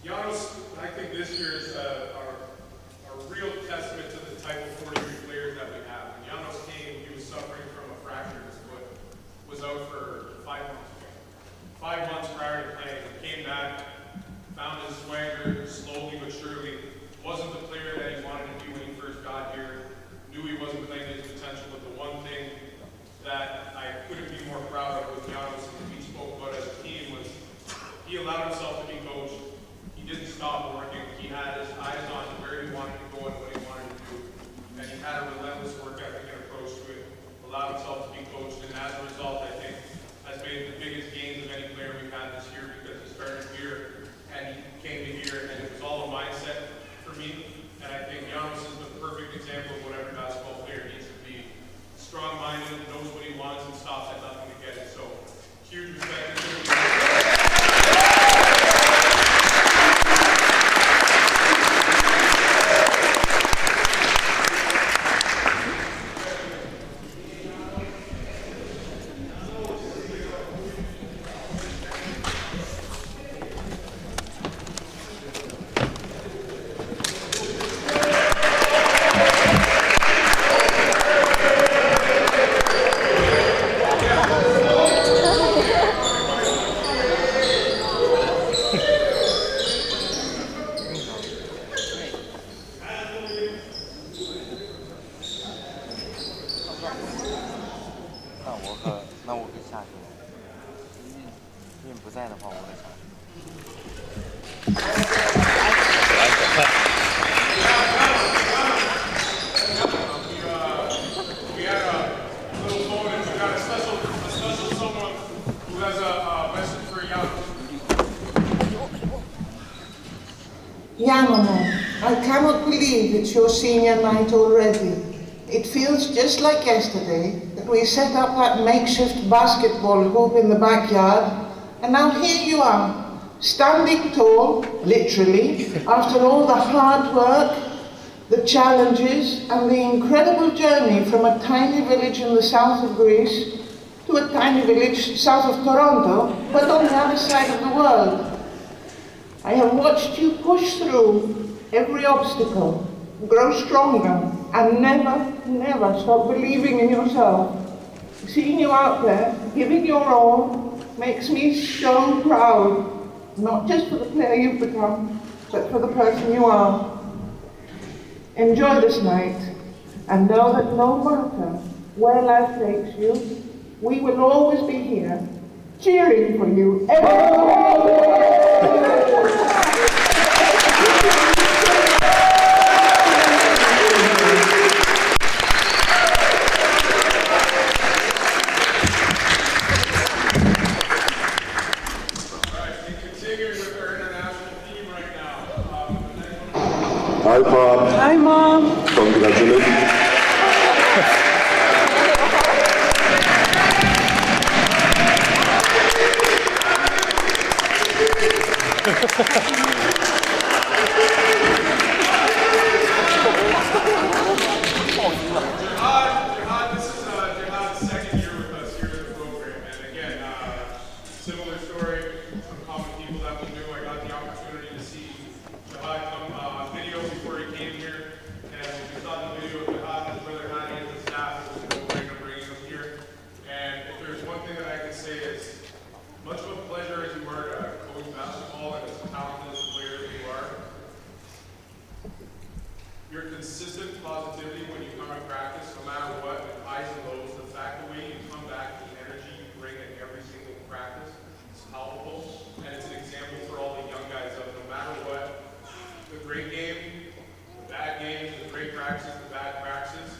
Janos, I think this year is a real testament to the type of 43 players that we have. When Janos came, he was suffering from a fracture in his foot, was out for 5 months. 5 months prior to playing, he came back, found his swagger slowly but surely. Wasn't the player that he wanted to be when he first got here. Knew he wasn't playing his potential, but the one thing that I couldn't be more proud of with Janos and we spoke about as a team was he allowed himself to be coached. He didn't stop working. He had his eyes on where he wanted to go and what he wanted to do. And he had a relentless work ethic and approach to it. Allowed himself to be coached, and as a result, I think, has made the biggest gains of any player we've had this year because he started here and he came to here, and it was all a mindset for me. And I think Janos is the perfect example of what every basketball player needs to be. Strong-minded, knows what he wants, and stops at nothing to get it. So, huge respect to him. I cannot believe it's your senior night already. It feels just like yesterday that we set up that makeshift basketball hoop in the backyard, and now here you are, standing tall, literally, after all the hard work, the challenges, and the incredible journey from a tiny village in the south of Greece to a tiny village south of Toronto, but on the other side of the world. I have watched you push through every obstacle, grow stronger, and never stop believing in yourself. Seeing you out there, giving your all, makes me so proud, not just for the player you've become, but for the person you are. Enjoy this night, and know that no matter where life takes you, we will always be here, cheering for you Hi, Pop. Hi, Mom. Congratulations. Jihad, this is Jihad's second year with us here at the program, and again, similar story, some common people that we knew. I got the opportunity to see that I can say is much of a pleasure as you are to coach basketball and as talented as a player that you are. Your consistent positivity when you come to practice, no matter what, the highs and lows, the fact the way you come back, the energy you bring in every single practice is palpable, and it's an example for all the young guys out. No matter what, the great game, the bad games, the great practices, the bad practices,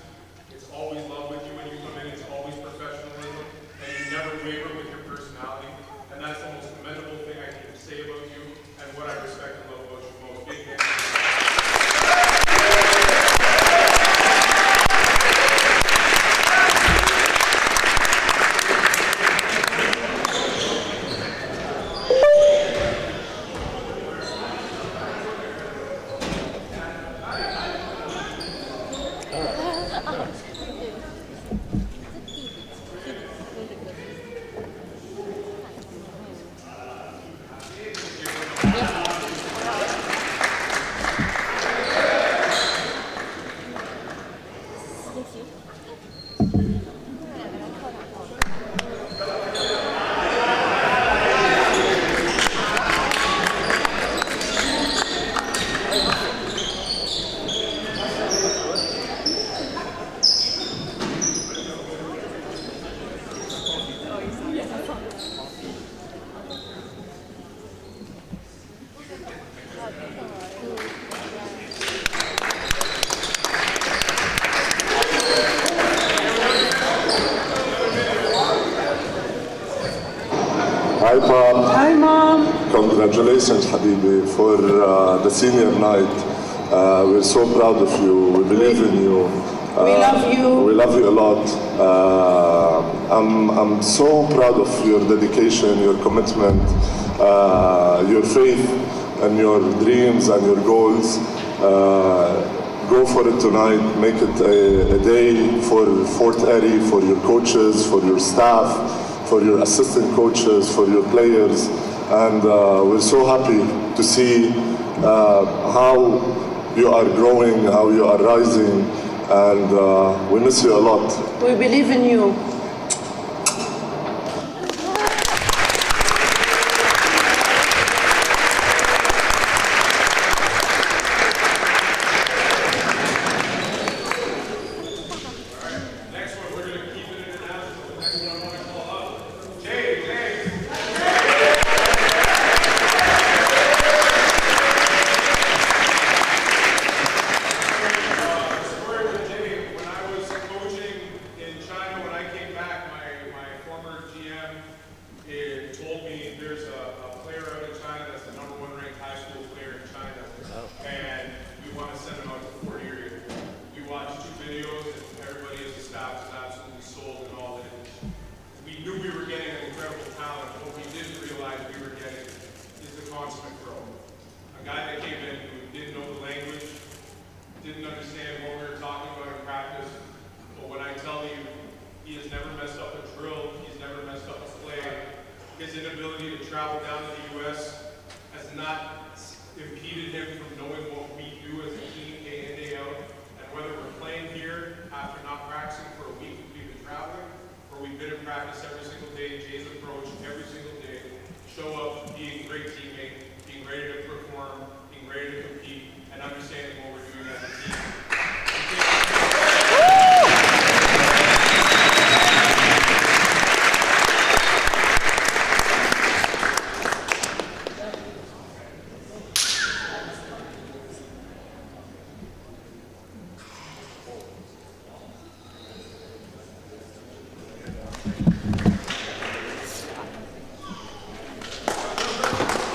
it's always love with you when you come in. It's always professionalism, and you never waver with your personality. And that's the most commendable thing I can say about you, and what I respect and love about you most. Big hand. Hi, Mom. Hi, Mom. Congratulations, Habibi, for the senior night. We're so proud of you. We believe in you. We love you. We love you a lot. I'm so proud of your dedication, your commitment, your faith, and your dreams and your goals. Go for it tonight. Make it a day for Fort Erie, for your coaches, for your staff, for your assistant coaches, for your players, and we're so happy to see how you are growing, how you are rising, and we miss you a lot. We believe in you.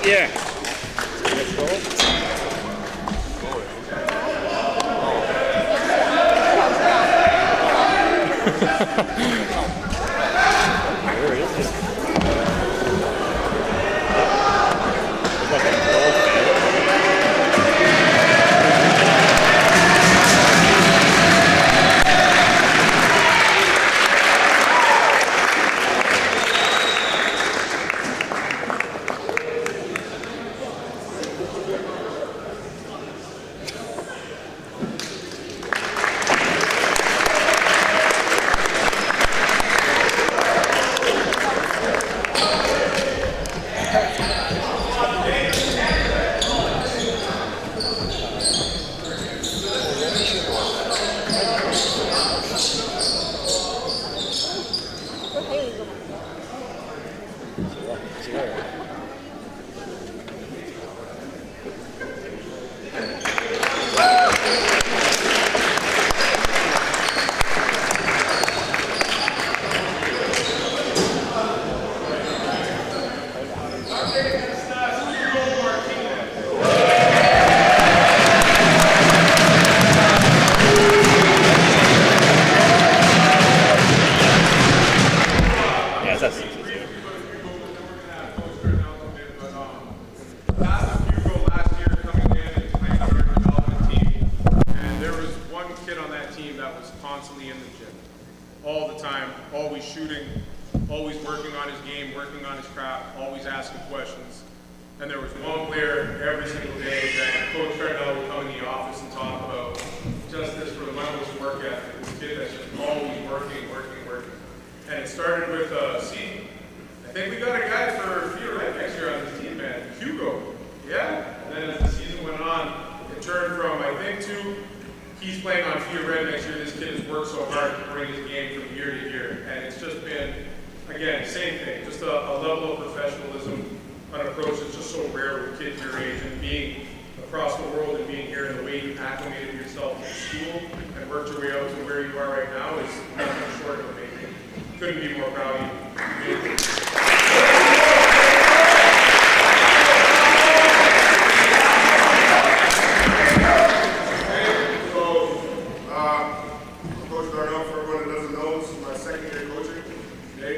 Yeah. Where is it? It's like a dolphin. all the time, always shooting, always working on his game, working on his craft, always asking questions. And there was one player every single day that Coach Cardell would come in the office and talk about just this relentless work ethic. This kid that's just always working. And it started with season. I think we got a guy for FEIA Red next year on this team, man. Hugo. Yeah. And then as the season went on, it turned from, I think, to he's playing on FEIA Red next year. This kid has worked so hard to bring his game from year to year. And it's just been, again, same thing. Just a level of professionalism, an approach that's just so rare with kids your age, and being across the world and being here and the way you acclimated yourself to school and worked your way out to where you are right now is nothing short of amazing. Couldn't be more proud of you. Coach Darnell, for everyone that doesn't know, this is my second year coaching. Okay?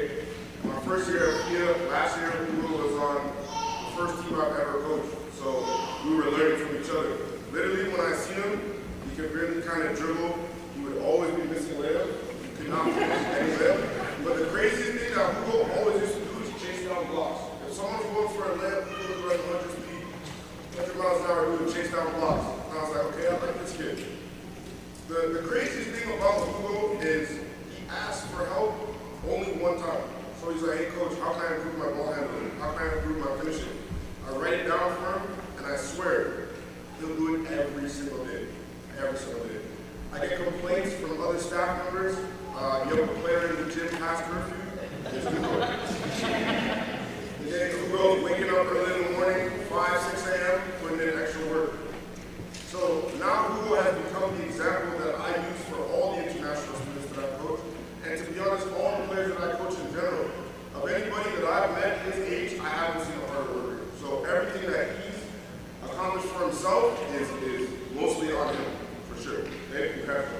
My first year at FEIA, last year, Hugo was on the first team I've ever coached. So we were learning from each other. Literally, when I seen him, he could really kind of dribble. He would always be missing layup. He could not finish any layup. But the craziest thing that Hugo always used to do is chase down blocks. If someone's going for a layup, he was running 100 speed, 100 miles an hour, he would chase down blocks. And I was like, okay, I like this kid. The craziest thing about Hugo is he asked for help only one time. So he's like, hey coach, how can I improve my ball handling? How can I improve my finishing? I write it down for him, and I swear, he'll do it every single day. Every single day. I get complaints from other staff members. You have a player in the gym past curfew, it's Hugo. Again, Hugo waking up early in the morning, 5, 6 a.m., putting in extra work. So now Hugo has become the example that I use for all the international students that I coach. And to be honest, all the players that I coach in general, of anybody that I've met his age, I haven't seen a harder worker. So everything that he's accomplished for himself is mostly on him, for sure. Thank you, Pastor.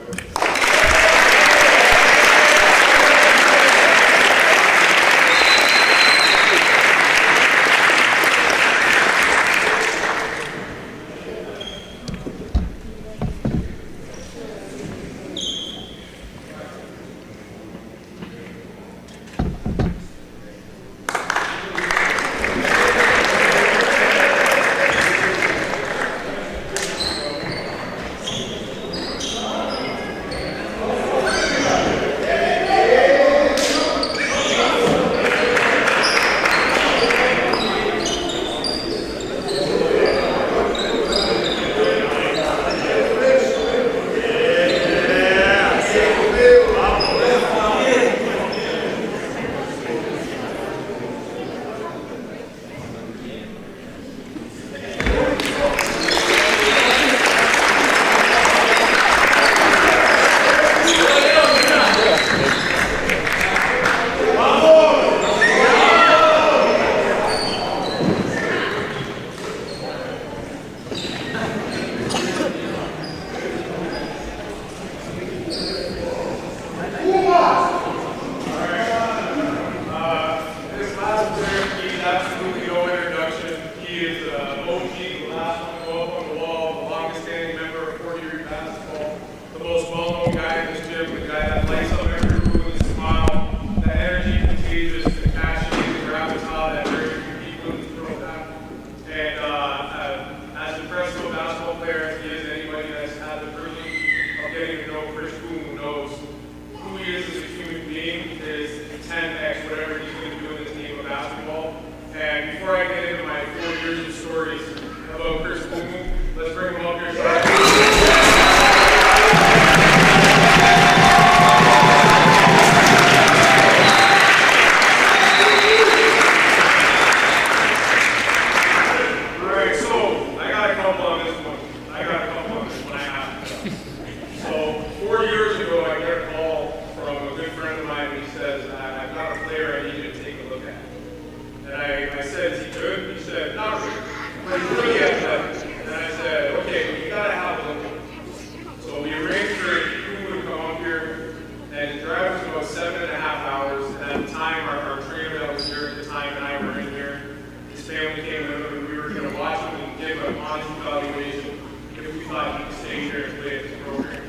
really athletic. And I said, okay, you gotta have a look. So we arranged for Hugo to come up here, and the drive was about 7.5 hours. And at the time, our trainer that was here at the time and I were in here, his family came with him, and we were going to watch him and give an honest evaluation if we thought he could stay here and play at this program.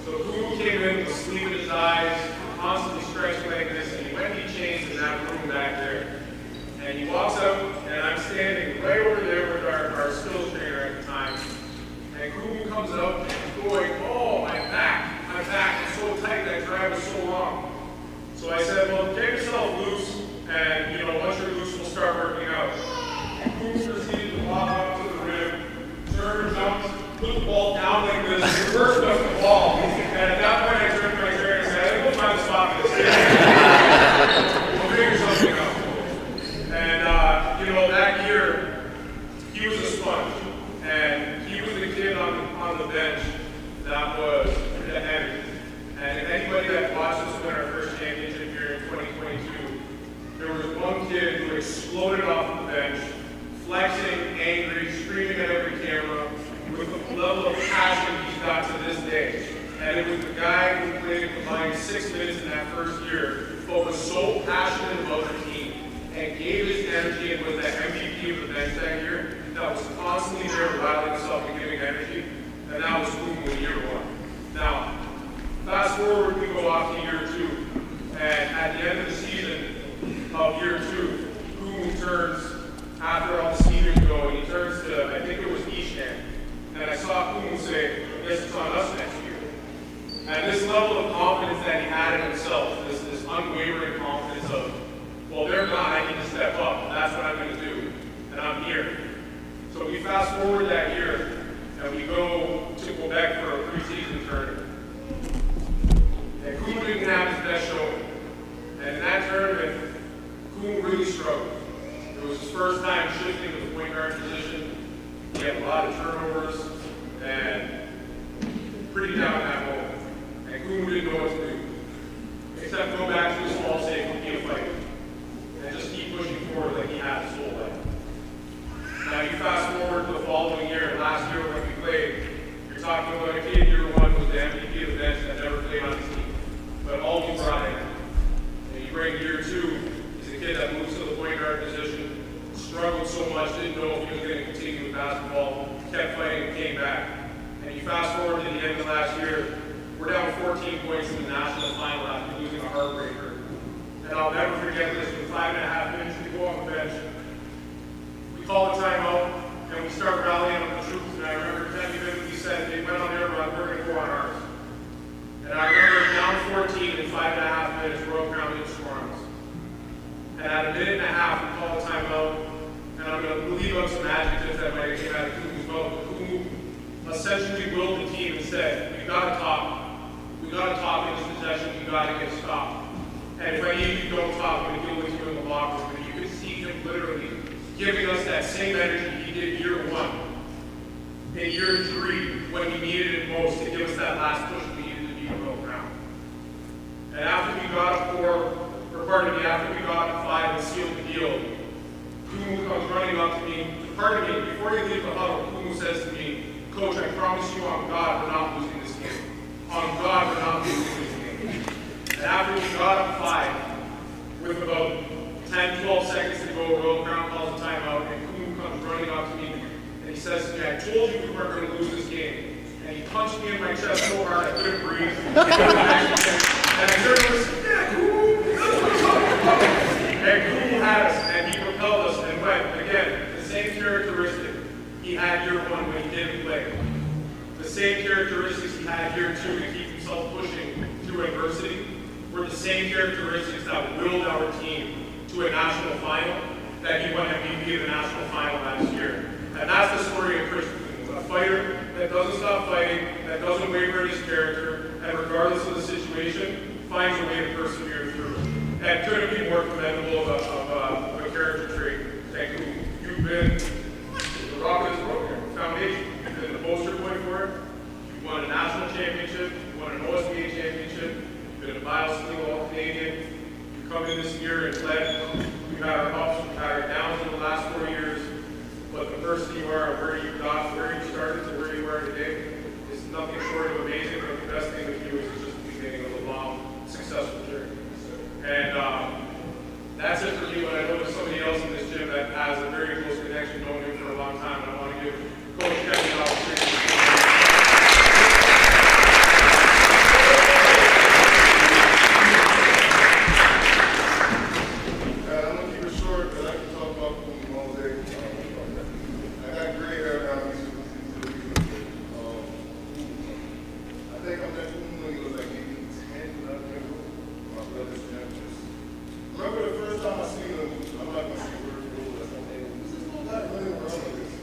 So Hugo came in with sleep in his eyes, constantly stretching like this, and he went and he changed in that room back there. And he walks out, and I'm standing right over there with our skills trainer at the time. And Hugo comes up and he's going, oh, my back is so tight, that drive was so long. So I said, well, get yourself loose, and once you're loose, we'll start working out. And Hugo proceeded to walk up to the rim, turn, jumps, put the ball down like this, reverse up the ball. And at that point, I turned to my trainer and said, I think we'll find a spot for this. We'll figure something out. And, that year, he was a sponge. And he was the kid on the bench that was the heavy. And if anybody that watched us win our first championship here in 2022, there was one kid who exploded off the bench, flexing, angry, screaming at every camera, with the level of passion he's got to this day. And it was the guy who played a combined 6 minutes in that first year, but was so passionate about the team and gave his energy and was the MVP of the bench that year, that was constantly there riling himself and giving energy, and that was Hugo in year one. Now, fast forward, we go off to year two, and at the end of the season of year two, Hugo turns, after all the seniors go, and he turns to, I think it was Ishan, and I saw Hugo say, I guess it's on us next year. And this level of confidence that he had in himself, this unwavering confidence of, well, they're gone, I need to step up, and that's what I'm going to do, and I'm here. So we fast forward that year, and we go to Quebec for a preseason tournament. And Hugo didn't have his best showing. And in that tournament, Hugo really struggled. It was his first time shifting to the point guard position. He had a lot of turnovers, and pretty down in that moment. And Hugo didn't know what to do, except go back to his small safe and be a fighter, and just keep pushing forward like he had his whole life. Now you fast forward to the following year, and last year when we played, you're talking about a kid year one who was the MVP of the bench that never played on his team, but all we brought in. And you bring year two, he's a kid that moves to the point guard position, struggled so much, didn't know if he was going to continue with basketball, kept fighting, and came back. And you fast forward to the end of last year, we're down 14 points in the national final after losing a heartbreaker. And I'll never forget this, with 5.5 minutes to go on the bench. We call a timeout, and we start rallying on the troops. And I remember 10 minutes, he said, they went on their run, we're going to go on ours. And I remember down 14 in 5.5 minutes, Royal Crown didn't score on us. And at a minute and a half, we call a timeout, and I'm going to leave out some adjectives that might have came out of Hugo's mouth. Hugo essentially willed the team and said, we got to talk. We got to talk in this possession, we got to get stopped. And if any of you don't talk, I'm going to deal with you in the locker room. And you can see him literally giving us that same energy he did year one. In year three, when he needed it most, to give us that last push we needed to beat Royal Crown. And after we got after we got up 5 and sealed the deal, Hugo comes running up to me. Before you leave the huddle, Hugo says to me, Coach, I promise you on God we're not losing this game. On God we're not losing this game. And after we got up 5, with about 10, 12 seconds to go, Royal Crown calls a timeout, and Hugo comes running up to me, and he says to me, I told you we weren't going to lose this game. And he punched me in my chest so hard I couldn't breathe. And I turned and said, yeah, Hugo, that's what I'm talking about. And Hugo had us, and he propelled us and went. Again, the same characteristic he had year one when he didn't play. The same characteristics he had year two to keep himself pushing through adversity were the same characteristics that willed our team to a national final, that he won MVP of the national final last year. And that's the story of Christian. A fighter that doesn't stop fighting, that doesn't waver in his character, and regardless of the situation, finds a way to persevere through. And couldn't be more commendable of a character trait. Thank you. You've been the rock of this program, foundation. You've been the poster boy for it. You've won a national championship. You won an OSBA championship. You've been a biosteel All-Canadian. You've come in this year and led. We've had our ups, we've had our downs in the last 4 years. But the first for me when I know there's somebody else in this gym that has a very close connection, knowing him for a long time, and I want to give Coach Kevin an opportunity. I'm gonna keep it short, but I can talk about food all day. I got gray hair now. I think I'm that food when he was like maybe 10, 11 years old. My brother's campus. Remember the first time I seen him, I'm not gonna say word for word, that's okay. This is not that running around like this.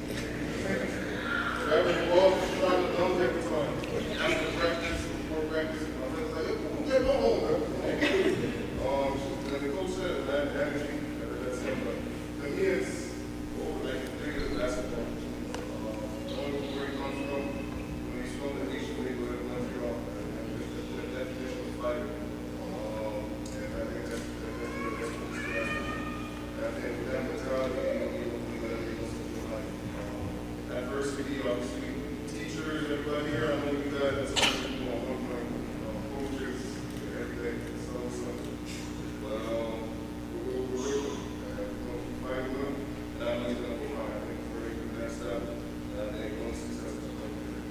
Wherever he walks, he's trying to dunk every time. After practice, before practice, my brother's like, hey, get my home, man. And the coach said, man, that's him, but to me it's like the biggest basketball. I don't know where he comes from. When he's from the nation, he was in Montreal, and there's the definition of fighter. And I think that's what he's doing. And I think with that mentality, he will do whatever he wants to do in life. Adversity, obviously, teachers, everybody here, I know you guys, that's what you do on one point. Coaches, everything, so. But we're working, we're going to fight with him, and I know he's going to be fine. I think we're ready for that stuff, and I think once success is going to be there.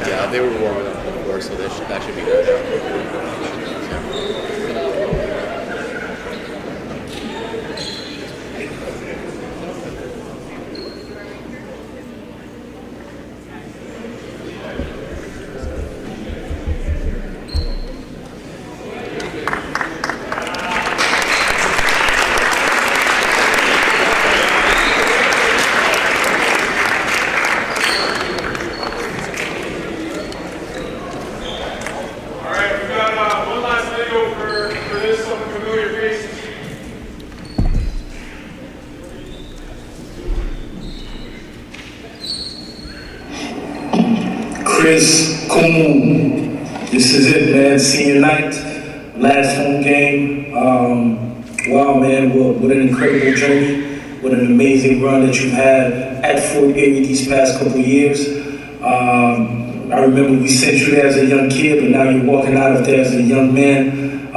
Yeah, they were warming up before, so that should be good. Chris, Kumu, this is it, man. Senior night, last home game. Wow, man, what an incredible journey. What an amazing run that you've had at Fort Erie these past couple years. I remember we sent you there as a young kid, but now you're walking out of there as a young man,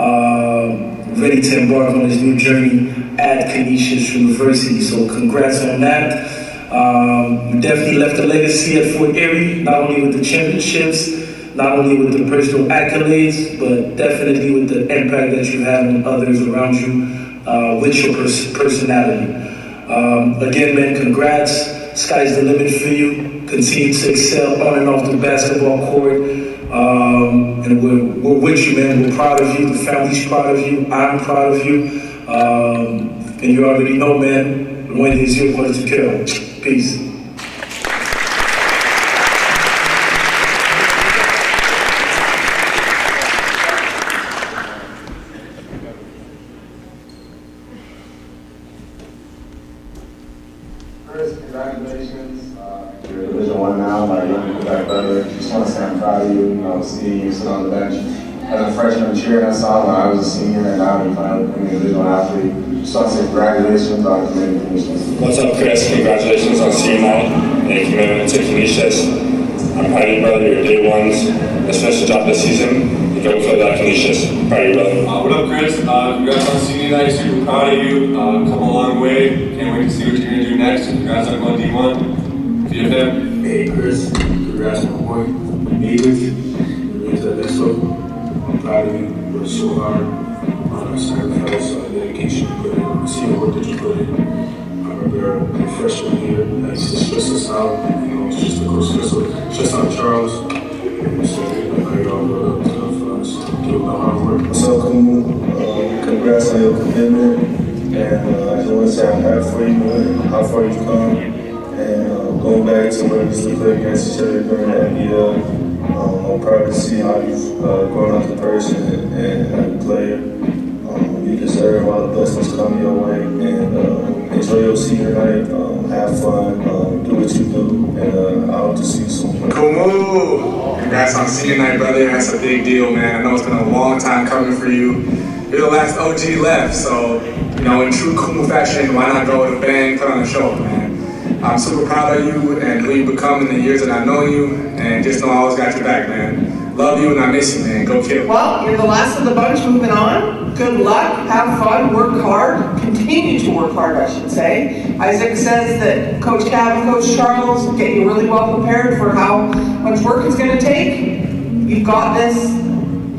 ready to embark on this new journey at Canisius University. So congrats on that. You definitely left a legacy at Fort Erie, not only with the championships, not only with the personal accolades, but definitely with the impact that you have on others around you with your personality. Again, man, congrats. Sky's the limit for you. Continue to excel on and off the basketball court. And we're with you, man. We're proud of you. The family's proud of you. I'm proud of you. And you already know, man, when is your going to kill. Peace. First, congratulations. You're Division I now, my young black brother. brother. Just want to say I'm proud of you. You know, seeing you sit on the bench as a freshman cheering us on when I was a senior and now I'm an individual athlete. Just want to say congratulations on committing Canisius. What's up, Chris? Congratulations on senior night and commitment to Canisius. I'm proud of you, brother. Your day ones. Let's finish the job this season. Go for that, Canisius. Proud of you, brother. What up, Chris? Congrats on senior night. Super proud of you. Come a long way. Can't wait to see what you're going to do next. Congrats on going D1. VFM. Hey, Chris. Congrats on my boy. We made it. We made that so. I'm proud of you. You worked so hard. Sacrifice, dedication you put in. I see the work that you put in. I remember my freshman year, I used to stress us out. You know, it's just a coach stress out Charles. So, I got all the stuff for us. Do a lot of hard work. So, congrats on your commitment. And I just want to say I'm happy for you and how far you've come. And going back to when we used to play against each other during the NPA, I'm proud to see how you've grown as a person and a player. You deserve all the blessings coming your way, and enjoy your senior night. Have fun, do what you do, and I hope to see you soon. Kumu! Congrats on senior night, brother. That's a big deal, man. I know it's been a long time coming for you. You're the last OG left, so you know, in true Kumu fashion, why not go with a bang, put on a show, man? I'm super proud of you and who you've become in the years that I've known you, and just know I always got your back, man. Love you and I miss you, man. Go kill. Well, you're the last of the bunch moving on. Good luck, have fun, work hard, continue to work hard, I should say. Isaac says that Coach Cav and Coach Charles get you really well prepared for how much work it's going to take. You've got this.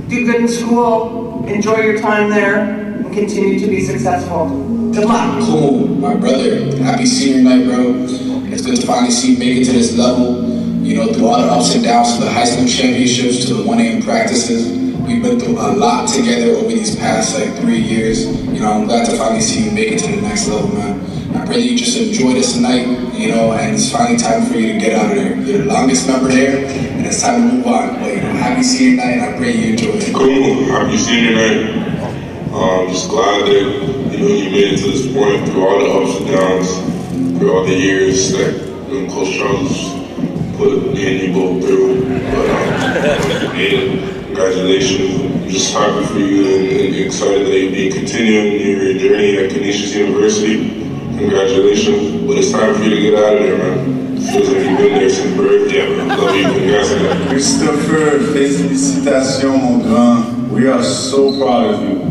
Do good in school, enjoy your time there, and continue to be successful. Good luck. Cool, my brother. Happy senior night, bro. It's good to finally see you make it to this level. You know, through all the ups and downs, from the high school championships to the 1A practices, we've been through a lot together over these past 3 years. You know, I'm glad to finally see you make it to the next level, man. I pray that you just enjoy this tonight, you know, and it's finally time for you to get out of there. You're the longest member there, and it's time to move on. But, you know, happy senior night, and I pray you enjoy it. Cool, happy senior night. Just glad that, you know, you made it to this point through all the ups and downs, through all the years that Coach Charles put me and you both through. But you made it. Congratulations. I'm just happy for you and excited that you'll be continuing your journey at Canisius University. Congratulations. But it's time for you to get out of there, man. It feels like you've been there since birth. Yeah, man. Love you. Congrats again. Christopher, félicitations, mon grand. We are so proud of you.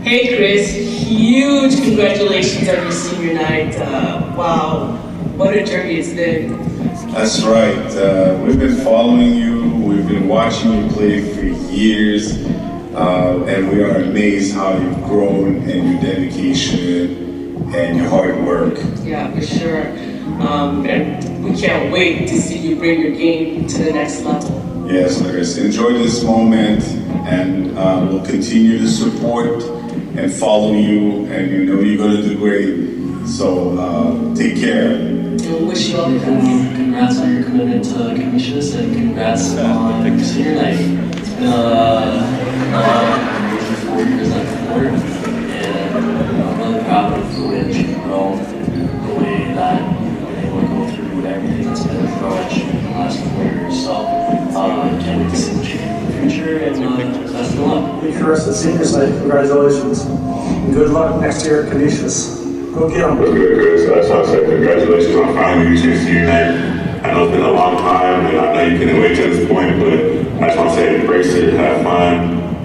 Hey Chris, huge congratulations on your senior night. Wow, what a journey it's been. That's right. We've been following you. We've been watching you play for years. And we are amazed how you've grown and your dedication and your hard work. Yeah, for sure. And we can't wait to see you bring your game to the next level. Yes, Chris. Enjoy this moment, and we'll continue to support and follow you, and you know you're going to do great. So take care. And wish you all the best. Congrats on your commitment to Canisius, and congrats on senior night. It's been amazing 4 years at the court, and I'm really proud of the way that you've grown, the way that you've been able to go through everything that's been thrown at you in the last 4 years. So can't wait to see what you do in the future, and best of luck. Hey, Chris, at seniors night, congratulations. And good luck next year at Canisius. Go get them. What's good, Chris? I just want to say congratulations on finally reaching senior night. I know it's been a long time, and I know you couldn't wait to this point, but I just want to say embrace it, have fun,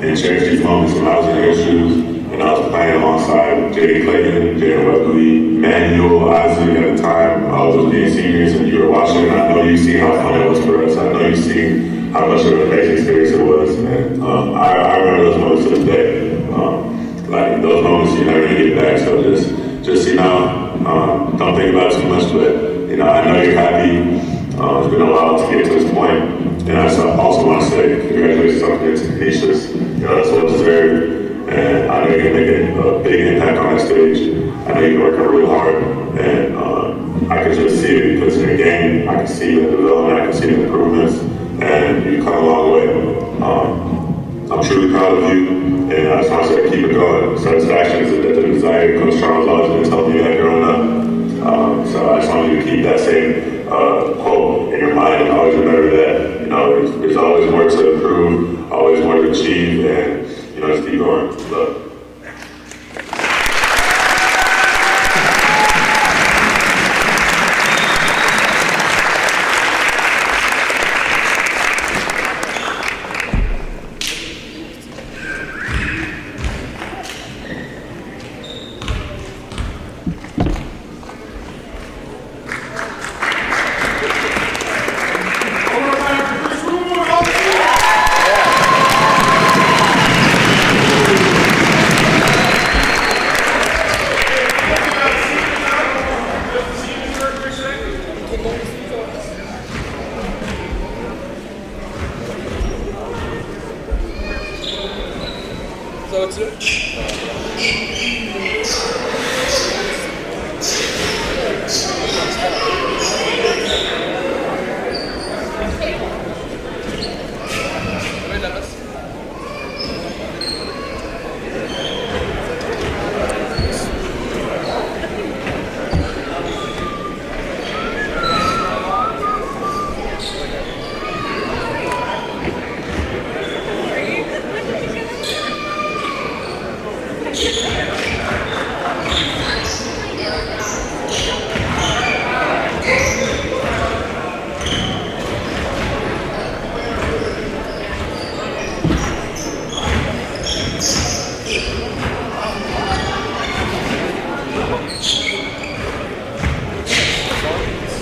and cherish these moments. When I was in your shoes, and I was playing alongside J.D. Clayton, Jalen Wesley, Manuel, Isaac at the time, all those being seniors, and you were watching, and I know you've seen how fun it was for us. I know you've seen how much of an amazing experience it was, and I remember those moments to this day. Like, those moments you're never going to get back, so just you know, don't think about it too much, but you know, I know you're happy. It's been a while to get to this point, and I also want to say congratulations on getting to Canisius. You know, that's well deserved, and I know you're making a big impact on that stage. I know you're working really hard, and I can just see it because in the game, I can see the development, I can see the improvements, and you've come a long way. I'm truly proud of you, and I just want to say keep it going. Satisfaction is the desire. Coach Charles always been telling you that growing up. So I just want you to keep that same quote in your mind and always remember that go to?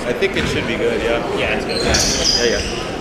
I think it should be good, yeah. Yeah, it's good. Yeah, yeah.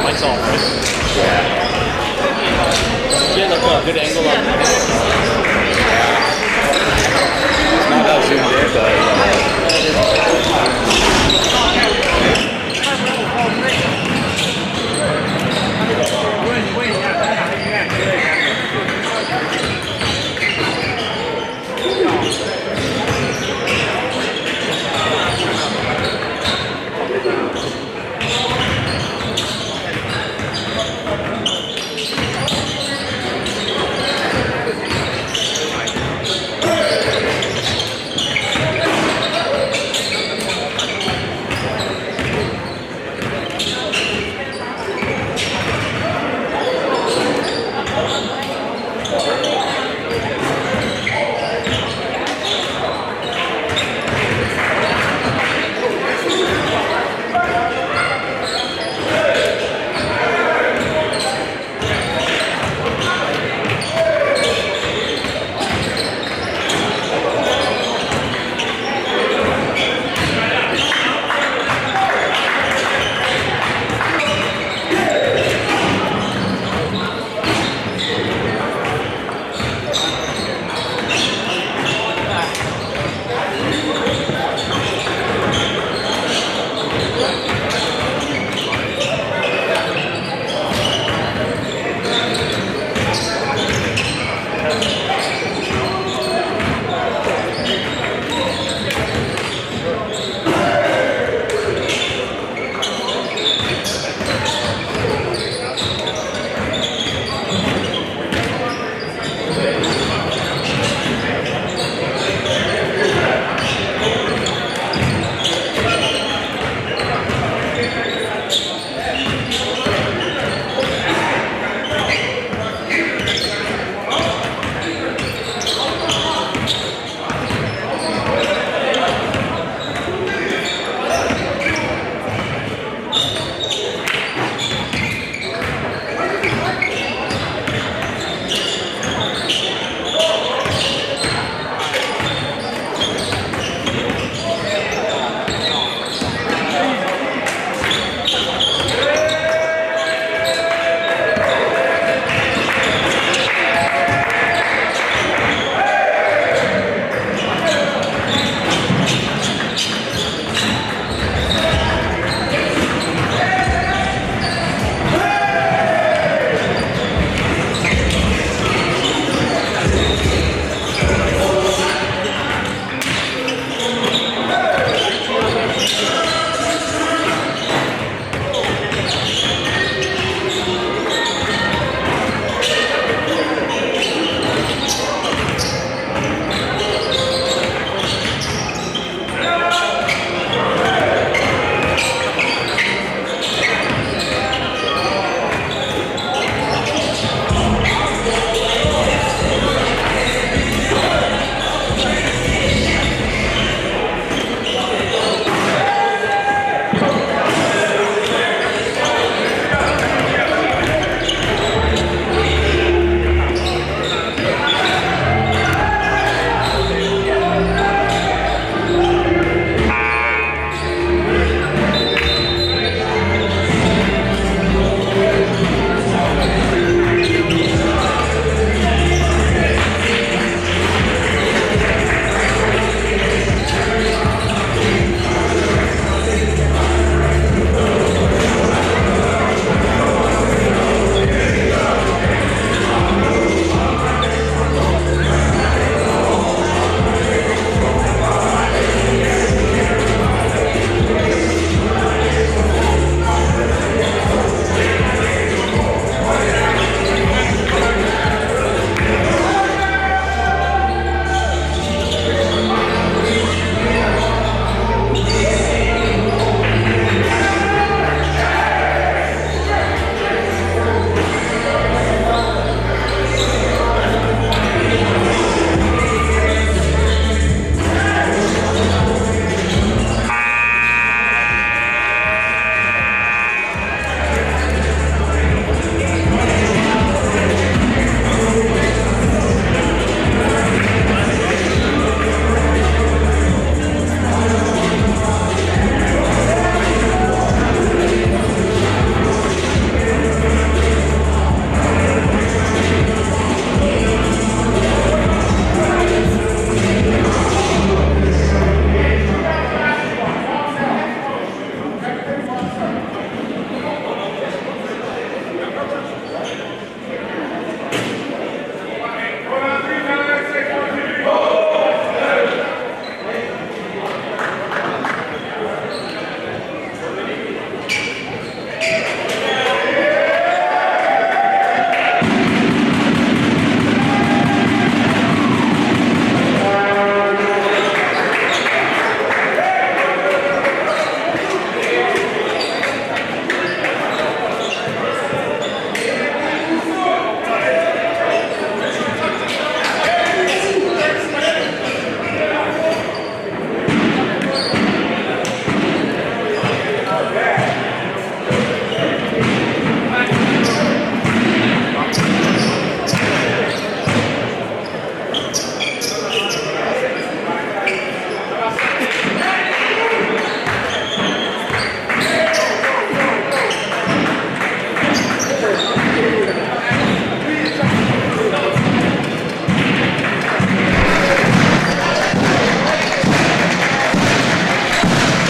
Mike's on, right? Yeah. Get like a good angle on that. It's not that zoomed in, but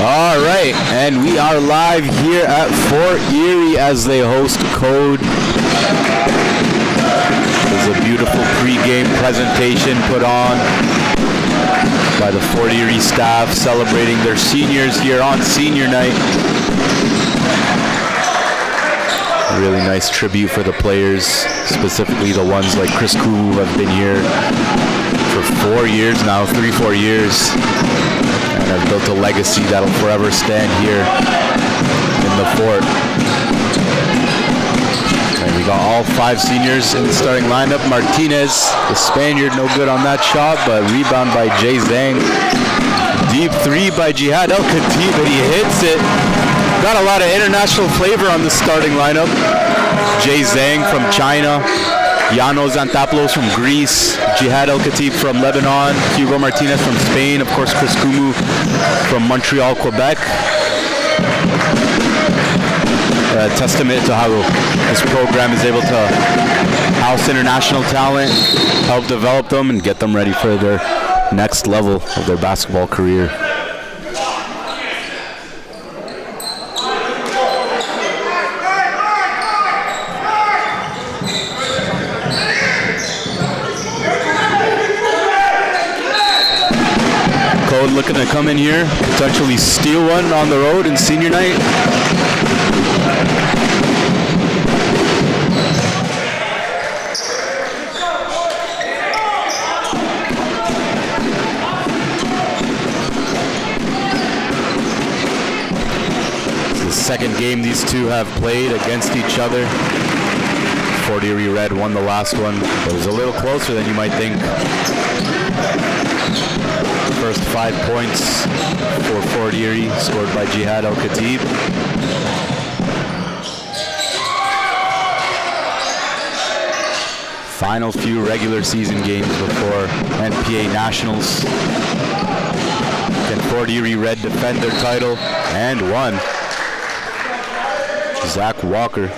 All right, and we are live here at Fort Erie as they host Code. There's a beautiful pregame presentation put on by the Fort Erie staff celebrating their seniors here on senior night. A really nice tribute for the players, specifically the ones like Chris Koo who have been here for 4 years now, 3-4 years. And have built a legacy that'll forever stand here in the fort. And we got all 5 seniors in the starting lineup. Martinez, the Spaniard, no good on that shot, but rebound by Jay Zhang. Deep 3 by Jihad El-Khatib, but he hits it. Got a lot of international flavor on the starting lineup. Jay Zhang from China. Janos from Greece, Jihad El-Khatib from Lebanon, Hugo Martinez from Spain, of course Chris Kumu from Montreal, Quebec. Testament to how this program is able to house international talent, help develop them, and get them ready for their next level of their basketball career. Looking to come in here, potentially steal one on the road in senior night. It's the second game these two have played against each other. Fort Erie Red won the last one, but it was a little closer than you might think. First 5 points for Fort Erie, scored by Jihad El-Khatib. Final few regular season games before NPA Nationals. Can Fort Erie Red defend their title? And won. Zach Walker.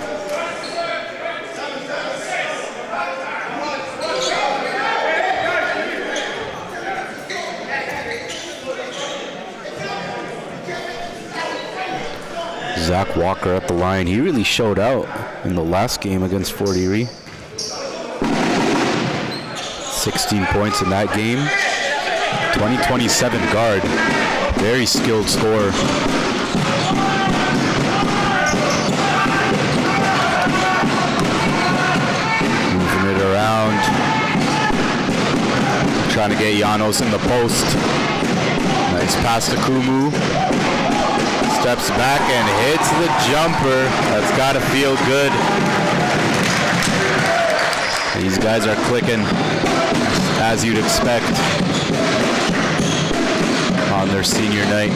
Zach Walker at the line. He really showed out in the last game against Fort Erie. 16 points in that game. 2027 guard. Very skilled scorer. Moving it around. Trying to get Janos in the post. Nice pass to Kumu. Steps back and hits the jumper. That's got to feel good. These guys are clicking as you'd expect on their senior night.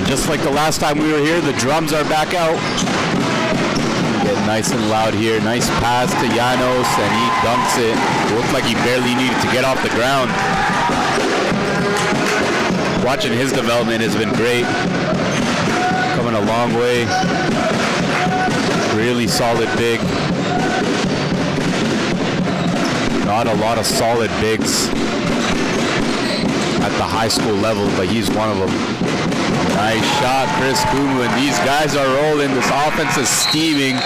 Just like the last time we were here, the drums are back out. Get nice and loud here. Nice pass to Janos, and he dunks it. Looked like he barely needed to get off the ground. Watching his development has been great. Coming a long way. Really solid big. Not a lot of solid bigs at the high school level, but he's one of them. Nice shot, Chris Kumu, and these guys are rolling. This offense is steaming.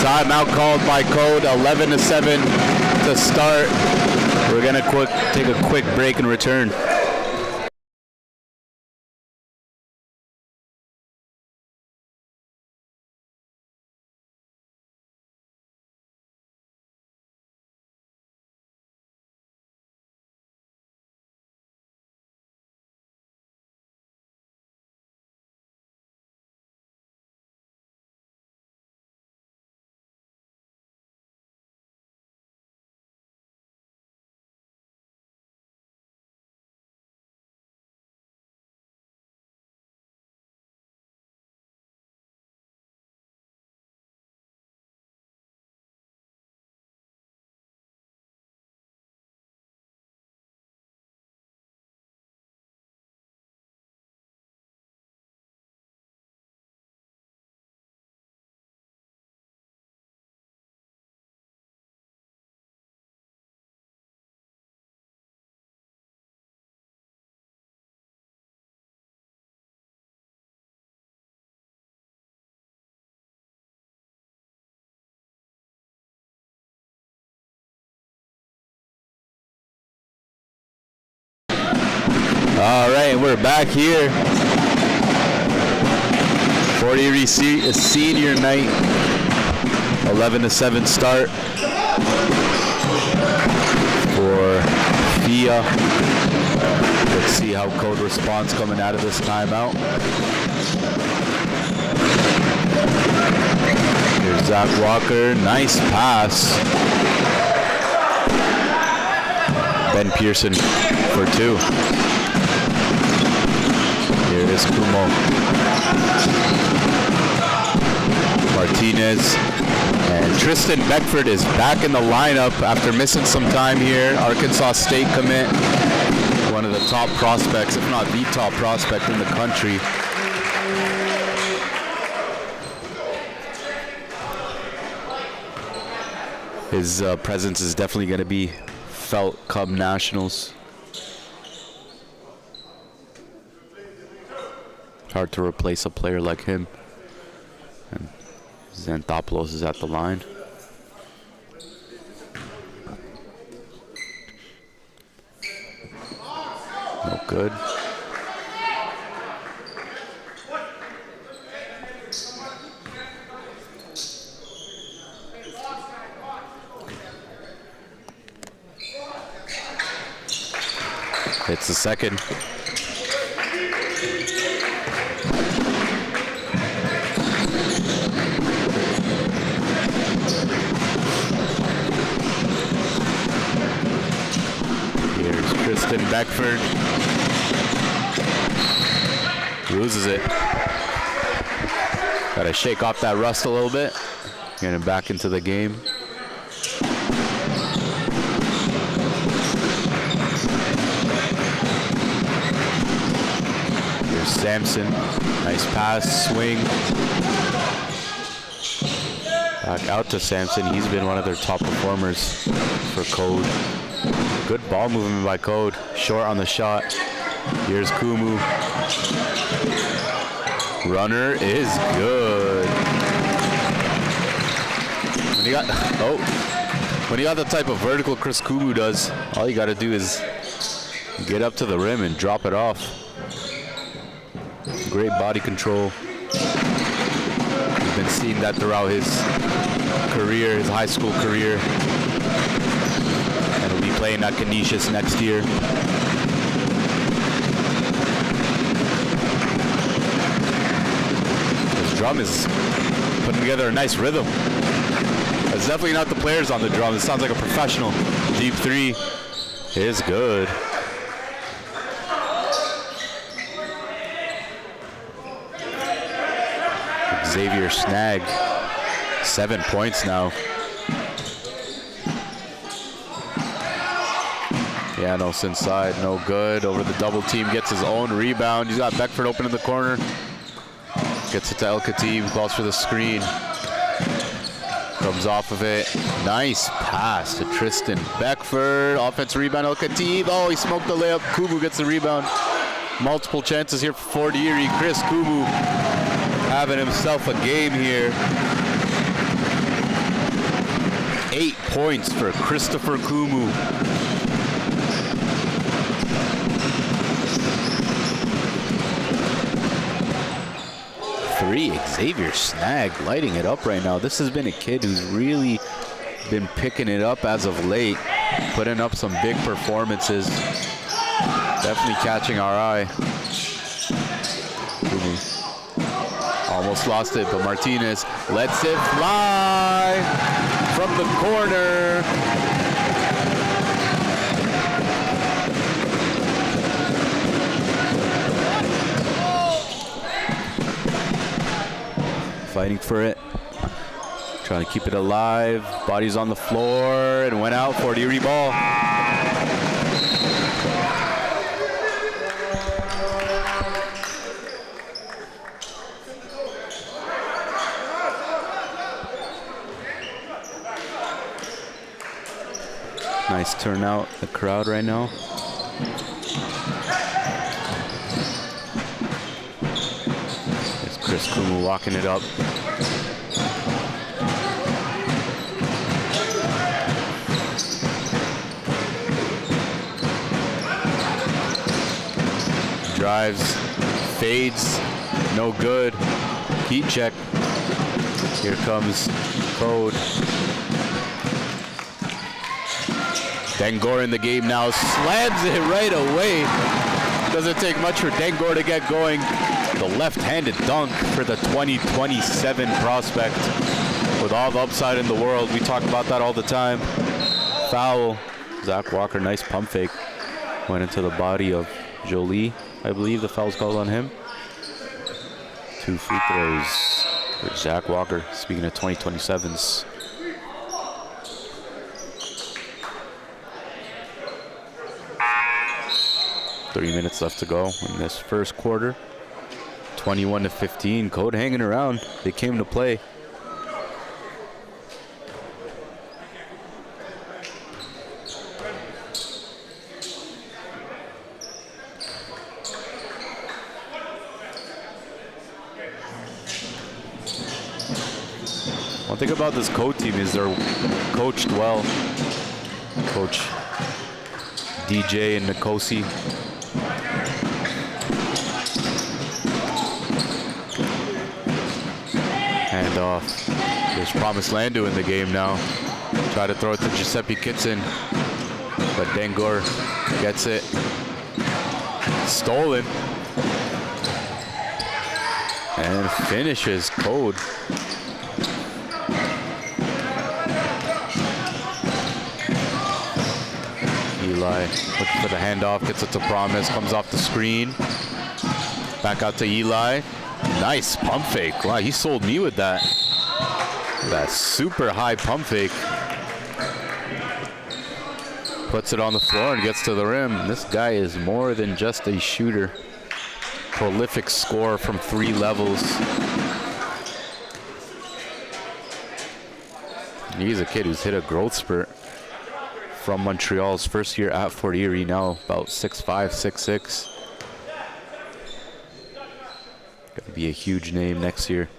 Timeout called by Code, 11-7 to start. We're gonna take a quick break and return. All right, we're back here. 40 Erie senior night. 11-7 start for FEIA. Let's see how Code responds coming out of this timeout. Here's Zach Walker, nice pass. Ben Pearson for 2. Here is Kumo. Martinez. And Tristan Beckford is back in the lineup after missing some time here. Arkansas State commit. One of the top prospects, if not the top prospect in the country. His presence is definitely going to be felt come Nationals. Hard to replace a player like him. And Xanthopoulos is at the line. No good. It's the second. Here's Tristan Beckford. Loses it. Gotta shake off that rust a little bit. Getting back into the game. Here's Sampson. Nice pass, swing. Back out to Sampson. He's been one of their top performers for Code. Good ball movement by Code. Short on the shot. Here's Kumu. Runner is good. When you got the type of vertical Chris Kumu does, all you got to do is get up to the rim and drop it off. Great body control. We've been seeing that throughout his career, his high school career. And he'll be playing at Canisius next year. His drum is putting together a nice rhythm. It's definitely not the players on the drum. It sounds like a professional. Deep 3 is good. Xavier Snag, 7 points now. Janos inside, no good. Over the double team, gets his own rebound. He's got Beckford open in the corner. Gets it to El Khatib, calls for the screen. Comes off of it. Nice pass to Tristan Beckford. Offensive rebound, El Khatib. Oh, he smoked the layup. Kumu gets the rebound. Multiple chances here for Fort Erie. Chris Kumu having himself a game here. 8 points for Christopher Kumu. Xavier Snag lighting it up right now. This has been a kid who's really been picking it up as of late, putting up some big performances. Definitely catching our eye. Almost lost it, but Martinez lets it fly from the corner. Fighting for it, trying to keep it alive. Body's on the floor and went out. Fort Erie ball. Nice turnout, the crowd right now. There's Chris Kumu walking it up. drives, fades, no good. Heat check. Here comes Code. Dengor in the game now, slams it right away. Doesn't take much for Dengor to get going. The left-handed dunk for the 2027 prospect with all the upside in the world. We talk about that all the time. Foul. Zach Walker, nice pump fake. Went into the body of Jolie. I believe the foul's called on him. 2 free throws for Zach Walker. Speaking of 2027s. Three minutes left to go in this first quarter. 21-15. Code hanging around. They came to play. One thing about this Code team is they're coached well. Coach DJ and Nkosi. Hand off. There's Promise Landu in the game now. Try to throw it to Giuseppe Kitson, but Dengor gets it. Stolen. And finishes Code. Eli looking for the handoff, gets it to Promise, comes off the screen. Back out to Eli. Nice pump fake. Wow, he sold me with that. That super high pump fake. Puts it on the floor and gets to the rim. This guy is more than just a shooter. Prolific scorer from 3 levels. He's a kid who's hit a growth spurt from Montreal's first year at Fort Erie, now about 6'5", 6'6". Gonna be a huge name next year.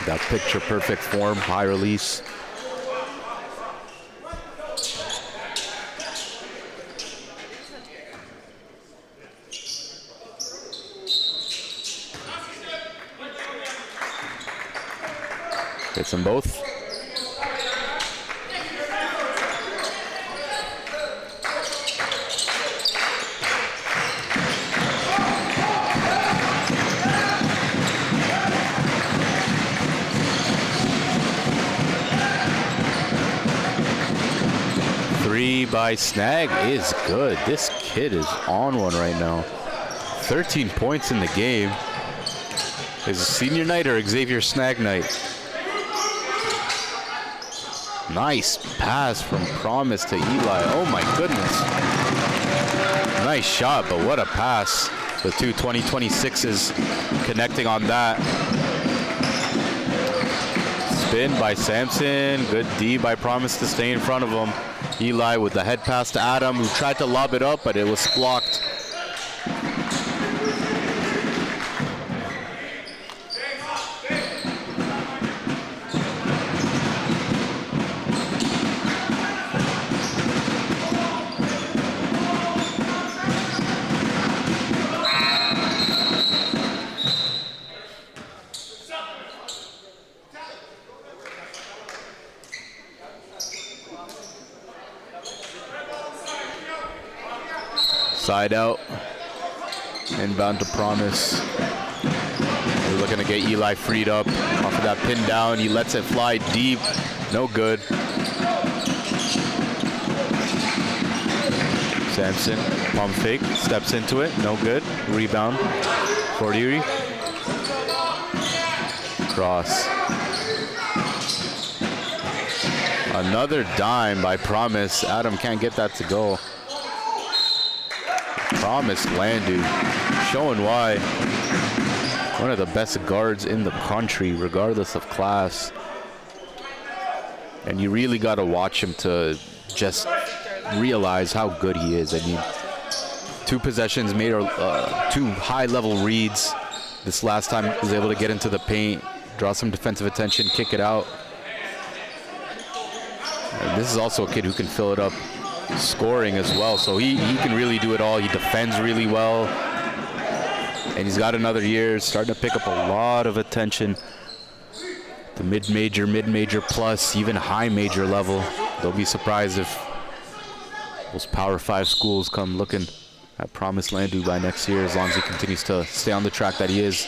That picture perfect form, high release. Gets them both. Three by Snag is good. This kid is on one right now. 13 points in the game. Is it senior night or Xavier Snag night? Nice pass from Promise to Eli. Oh my goodness. Nice shot, but what a pass. The two 2026s connecting on that. Spin by Sampson. Good D by Promise to stay in front of him. Eli with the head pass to Adam, who tried to lob it up, but it was blocked. Side out, inbound to Promise. We're looking to get Eli freed up off of that pin down. He lets it fly deep, no good. Sampson, pump fake, steps into it, no good. Rebound, Fort Erie. Cross. Another dime by Promise. Adam can't get that to go. Promise Landu, showing why. One of the best guards in the country, regardless of class. And you really got to watch him to just realize how good he is. I mean, 2 possessions made 2 high-level reads. This last time he was able to get into the paint, draw some defensive attention, kick it out. And this is also a kid who can fill it up scoring as well. So he can really do it all. He defends really well. And he's got another year, starting to pick up a lot of attention. The mid-major plus, even high major level. Don't be surprised if those Power 5 schools come looking at Promised Land by next year, as long as he continues to stay on the track that he is.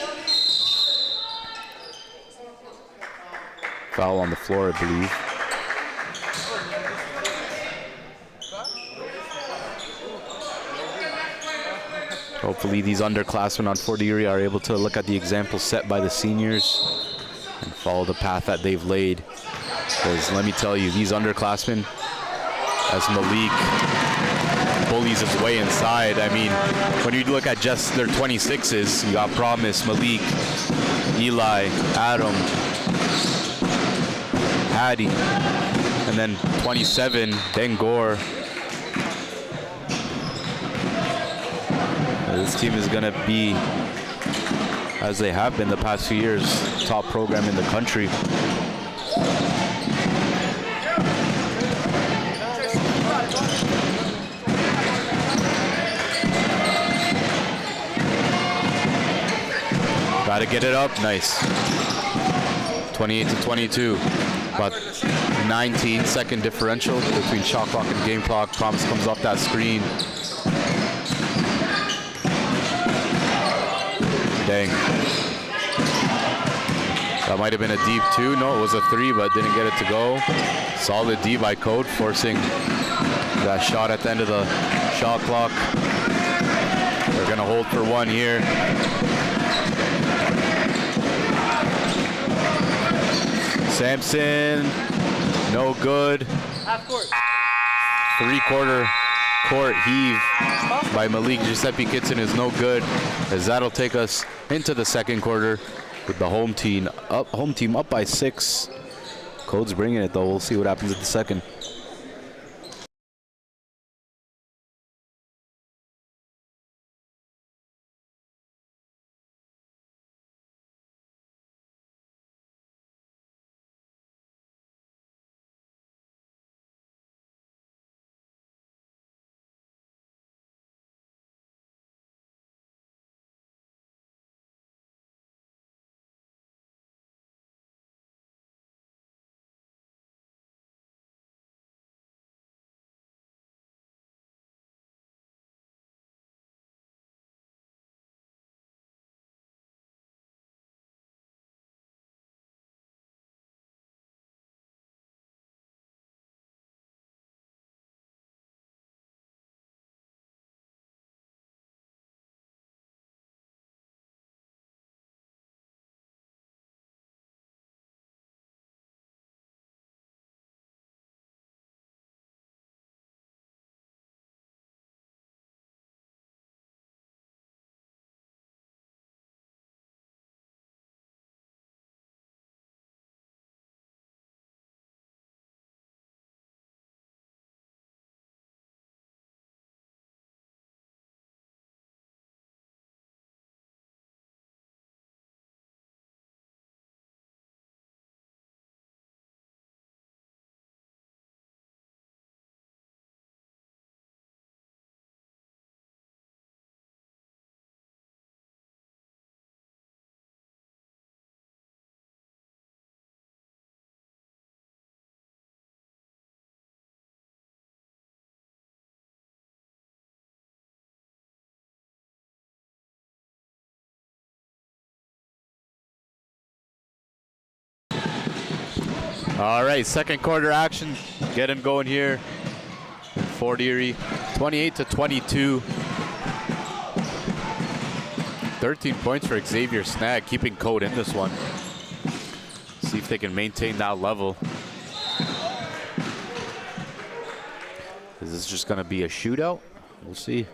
Foul on the floor, I believe. Hopefully these underclassmen on Fort Erie are able to look at the example set by the seniors and follow the path that they've laid. Because let me tell you, these underclassmen, as Malik bullies his way inside, I mean, when you look at just their 26s, you got Promise, Malik, Eli, Adam, Hattie, and then 27, Bangor. This team is going to be, as they have been the past few years, top program in the country. Got to get it up. Nice. 28-22. About 19-second differential between shot clock and game clock. Promise comes off that screen. Dang. That might have been a deep 2. No, it was a 3, but didn't get it to go. Solid D by Code, forcing that shot at the end of the shot clock. They're going to hold for 1 here. Sampson, no good. Half court. 3/4 court heave by Malik Giuseppe Kitson is no good, as that'll take us into the second quarter with the home team up by 6. Code's bringing it though. We'll see what happens at the second. All right, second quarter action. Get him going here in Fort Erie. 28-22. 13 points for Xavier Snag, keeping Code in this one. See if they can maintain that level. Is this just going to be a shootout? We'll see.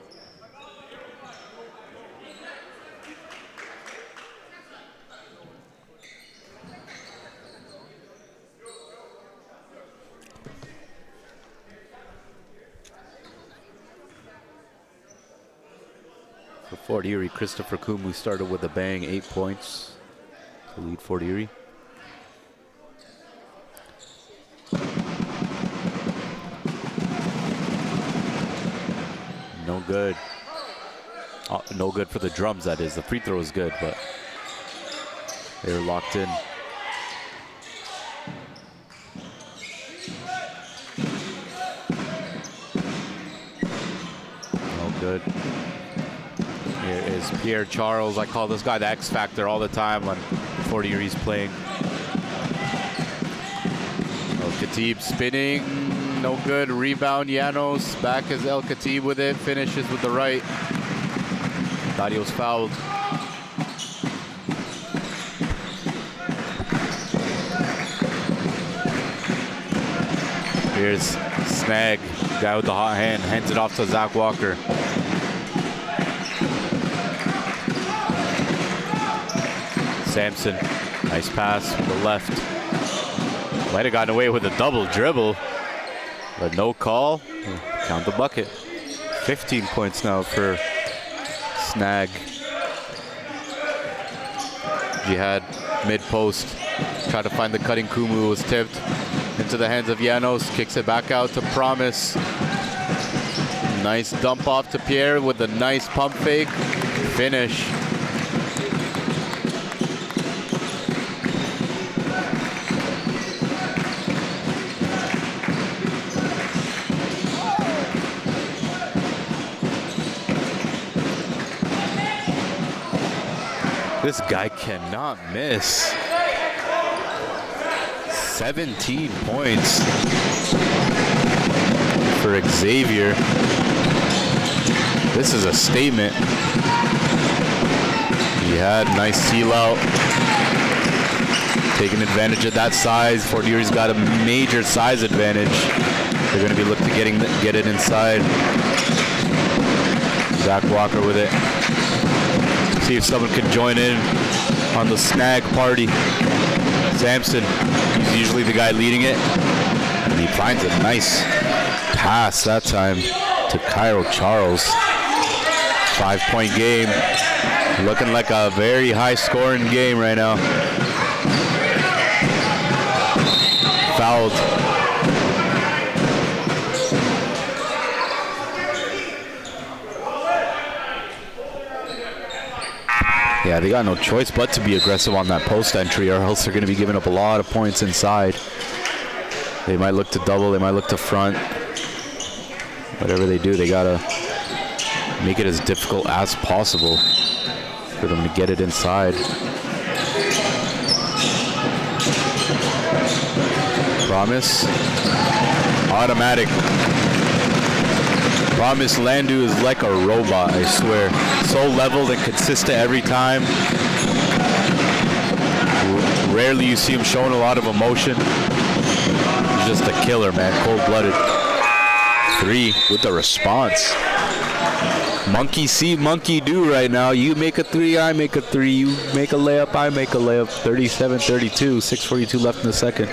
For Fort Erie, Christopher Kumu started with a bang, 8 points to lead Fort Erie. good. No good for the drums, that is. The free throw is good, but they're locked in. No good. Here is Pierre Charles. I call this guy the X Factor all the time when 40 Degrees playing. El Khatib spinning. No good. Rebound. Janos. Back is El Khatib with it. Finishes with the right. Thought he was fouled. Here's Snag. Guy with the hot hand. Hands it off to Zach Walker. Sampson. Nice pass from the left. Might have gotten away with a double dribble, but no call. Count the bucket. 15 points now for Snag. Jihad mid-post. Tried to find the cutting Kumu. Was tipped into the hands of Janos. Kicks it back out to Promise. Nice dump off to Pierre with a nice pump fake. Finish. This guy cannot miss. 17 points for Xavier. This is a statement. He had nice seal out. Taking advantage of that size. 40 Degrees got a major size advantage. They're going to be looking to get it inside. Zach Walker with it. See if someone can join in on the Snag party. Sampson, he's usually the guy leading it. And he finds a nice pass that time to Cairo Charles. 5-point game. Looking like a very high scoring game right now. Fouled. Yeah, they got no choice but to be aggressive on that post entry, or else they're going to be giving up a lot of points inside. They might look to double, they might look to front. Whatever they do, they got to make it as difficult as possible for them to get it inside. Promise. Automatic. Promise Landu is like a robot, I swear. So leveled and consistent every time. Rarely you see him showing a lot of emotion. He's just a killer, man. Cold-blooded. 3 with the response. Monkey see, monkey do right now. You make a 3, I make a 3. You make a layup, I make a layup. 37-32, 6:42 left in the second.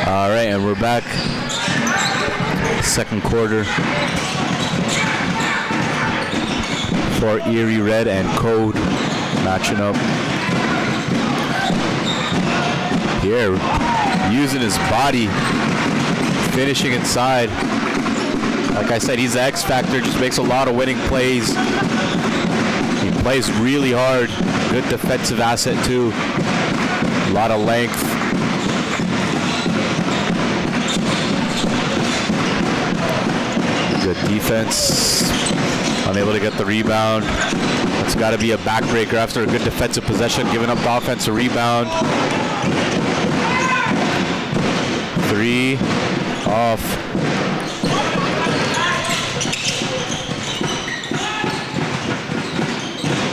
All right, and we're back. Second quarter for Erie Red and Code matching up. Pierre using his body, finishing inside. Like I said, he's the X factor, just makes a lot of winning plays. He plays really hard. Good defensive asset too. A lot of length. Good defense. Unable to get the rebound. It's got to be a backbreaker after a good defensive possession, giving up the offensive rebound. 3 off.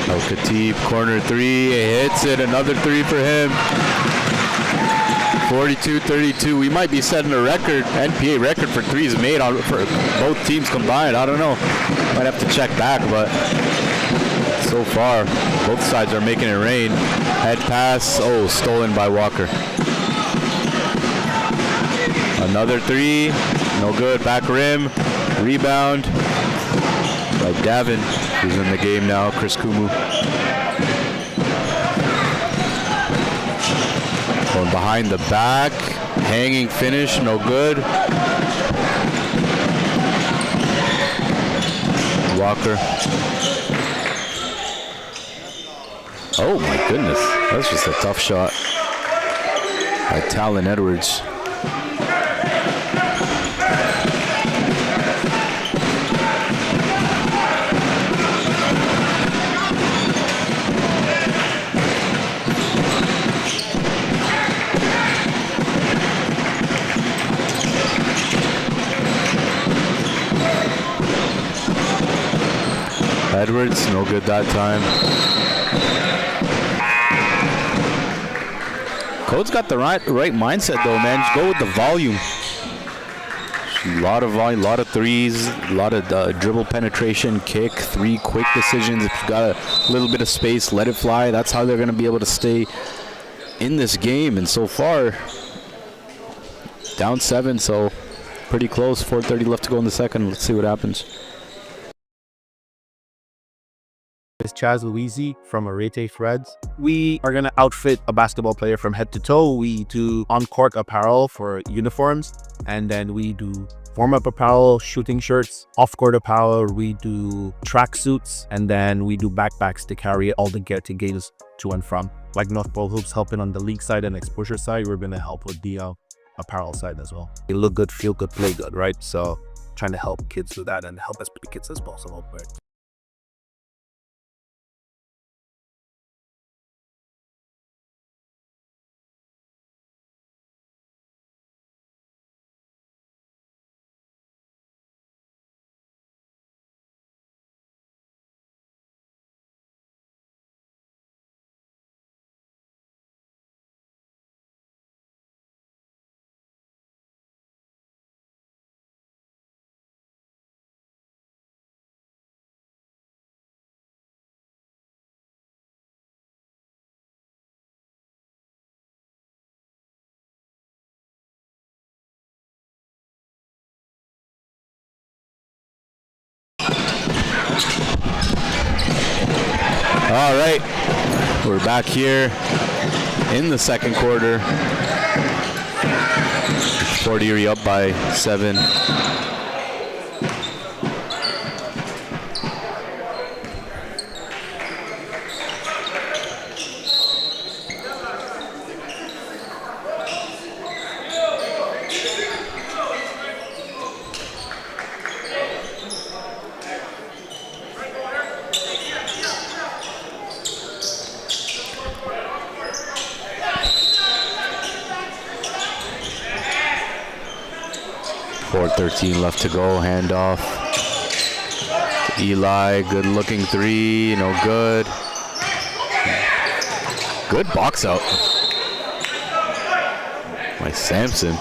Al-Khatib, corner 3, he hits it, another 3 for him. 42-32, we might be setting a record, NPA record for threes made for both teams combined. I don't know, might have to check back, but so far, both sides are making it rain. Head pass, oh, stolen by Walker. Another 3, no good, back rim, rebound by Davin, who's in the game now, Chris Kumu. Going behind the back, hanging finish, no good. Walker. Oh my goodness, that's just a tough shot by Talon Edwards. Edwards, no good that time. Code's got the right mindset though, man. Just go with the volume. A lot of volume, a lot of threes, a lot of dribble penetration, kick, 3 quick decisions. If you've got a little bit of space, let it fly. That's how they're going to be able to stay in this game. And so far, down 7, so pretty close. 4:30 left to go in the second. Let's see what happens. It's Chaz Louisi from Arete Threads. We are going to outfit a basketball player from head to toe. We do on-court apparel for uniforms, and then we do warm-up apparel, shooting shirts, off-court apparel. We do track suits, and then we do backpacks to carry all the gear to games to and from. Like North Pole Hoops helping on the league side and exposure side, we're going to help with the apparel side as well. You look good, feel good, play good, right? So trying to help kids do that and help as many kids as possible. Right? All right, we're back here in the second quarter. Fort Erie up by 7. .13 left to go, handoff to Eli, good looking 3, no good. Good box out by Sampson.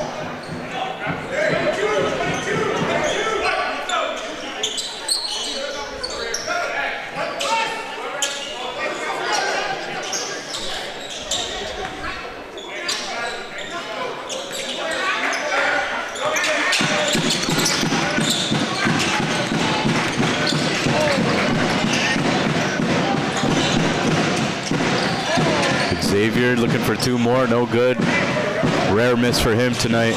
Xavier looking for 2 more, no good. Rare miss for him tonight.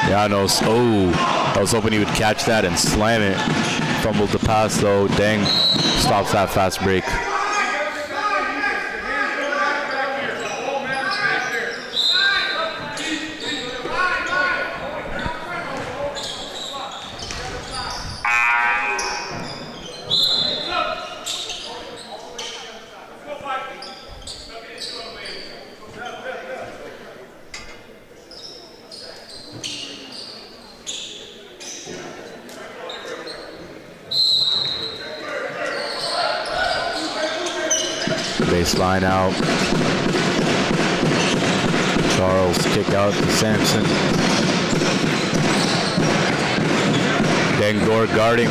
Janos, oh, I was hoping he would catch that and slam it. Fumbled the pass though. Dang, stops that fast break. Baseline out. Charles kick out to Sampson. Dengor guarding.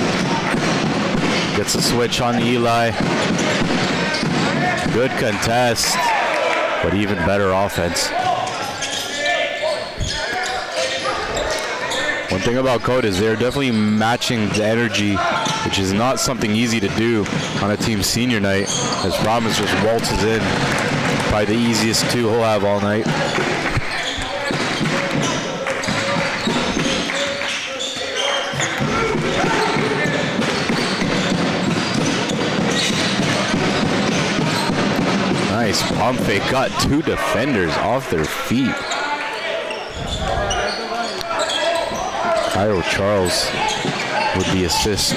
Gets a switch on Eli. Good contest, but even better offense. One thing about Code is they're definitely matching the energy, which is not something easy to do on a team senior night, as Promise just waltzes in. Probably the easiest two he'll have all night. Nice pump fake, got two defenders off their feet. Cairo Charles with the assist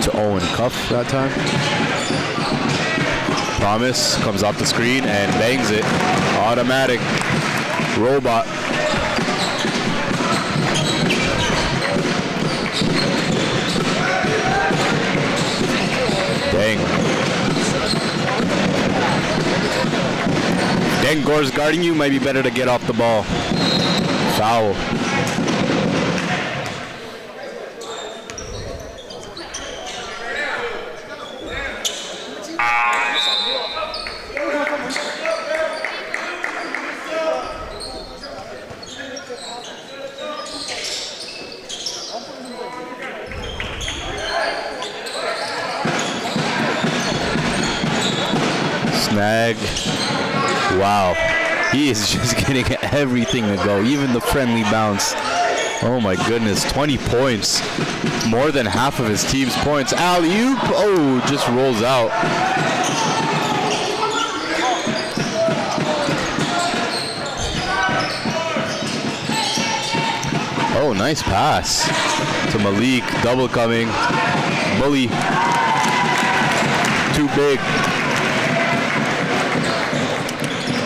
to Owen Cuff that time. Promise comes off the screen and bangs it. Automatic. Robot. Dang. Dengor's guarding you, might be better to get off the ball. Foul. Snag. Wow. He is just getting everything to go, even the friendly bounce. Oh my goodness, 20 points. More than half of his team's points. Alley-oop. Oh, just rolls out. Oh, nice pass to Malik. Double coming. Bully. Too big.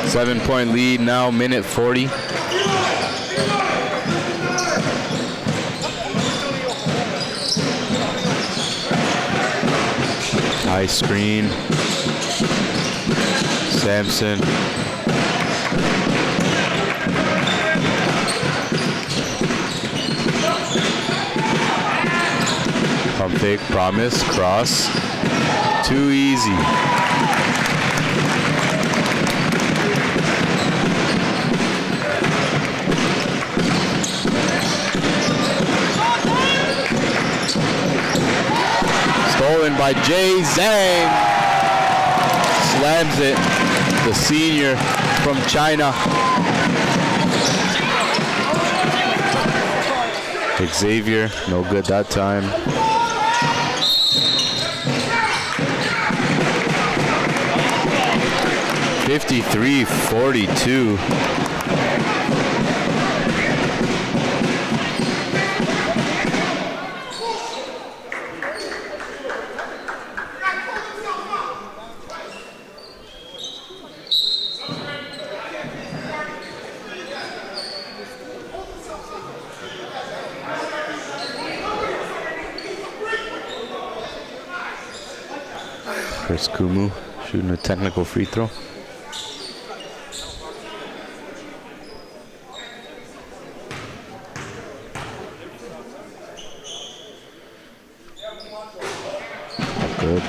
7-point lead now, minute 40. High screen. Sampson. Pump fake, Promise, cross. Too easy. Stolen by Jay Zhang. Slams it. The senior from China. Xavier, no good that time. (53-42). Chris Kumu shooting a technical free throw. Good.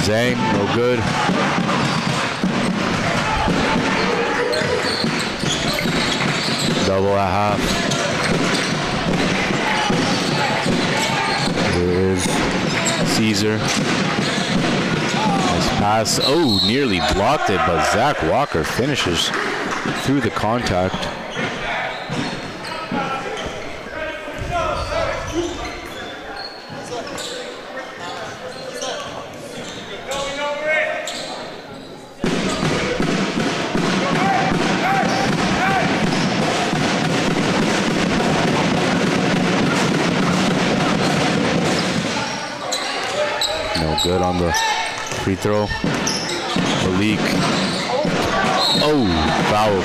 Zhang, no good. Double at half. There is Caesar. Nice pass. Oh, nearly blocked it, but Zach Walker finishes through the contact. Good on the free throw. Malik. Oh, foul.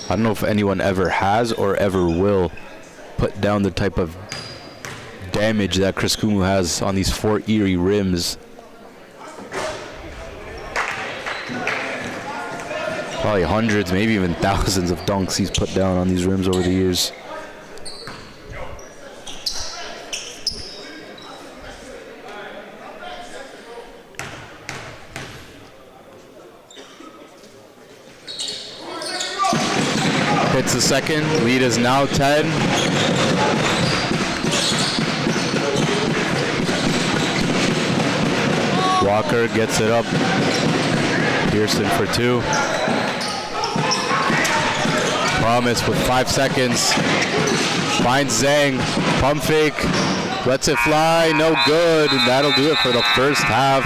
I don't know if anyone ever has or ever will put down the type of damage that Chris Kumu has on these Fort Erie rims. Probably hundreds, maybe even thousands of dunks he's put down on these rims over the years. Hits the second, lead is now 10. Walker gets it up. Pearson for 2. Promise with 5 seconds. Finds Zhang. Pump fake. Lets it fly. No good. And that'll do it for the first half.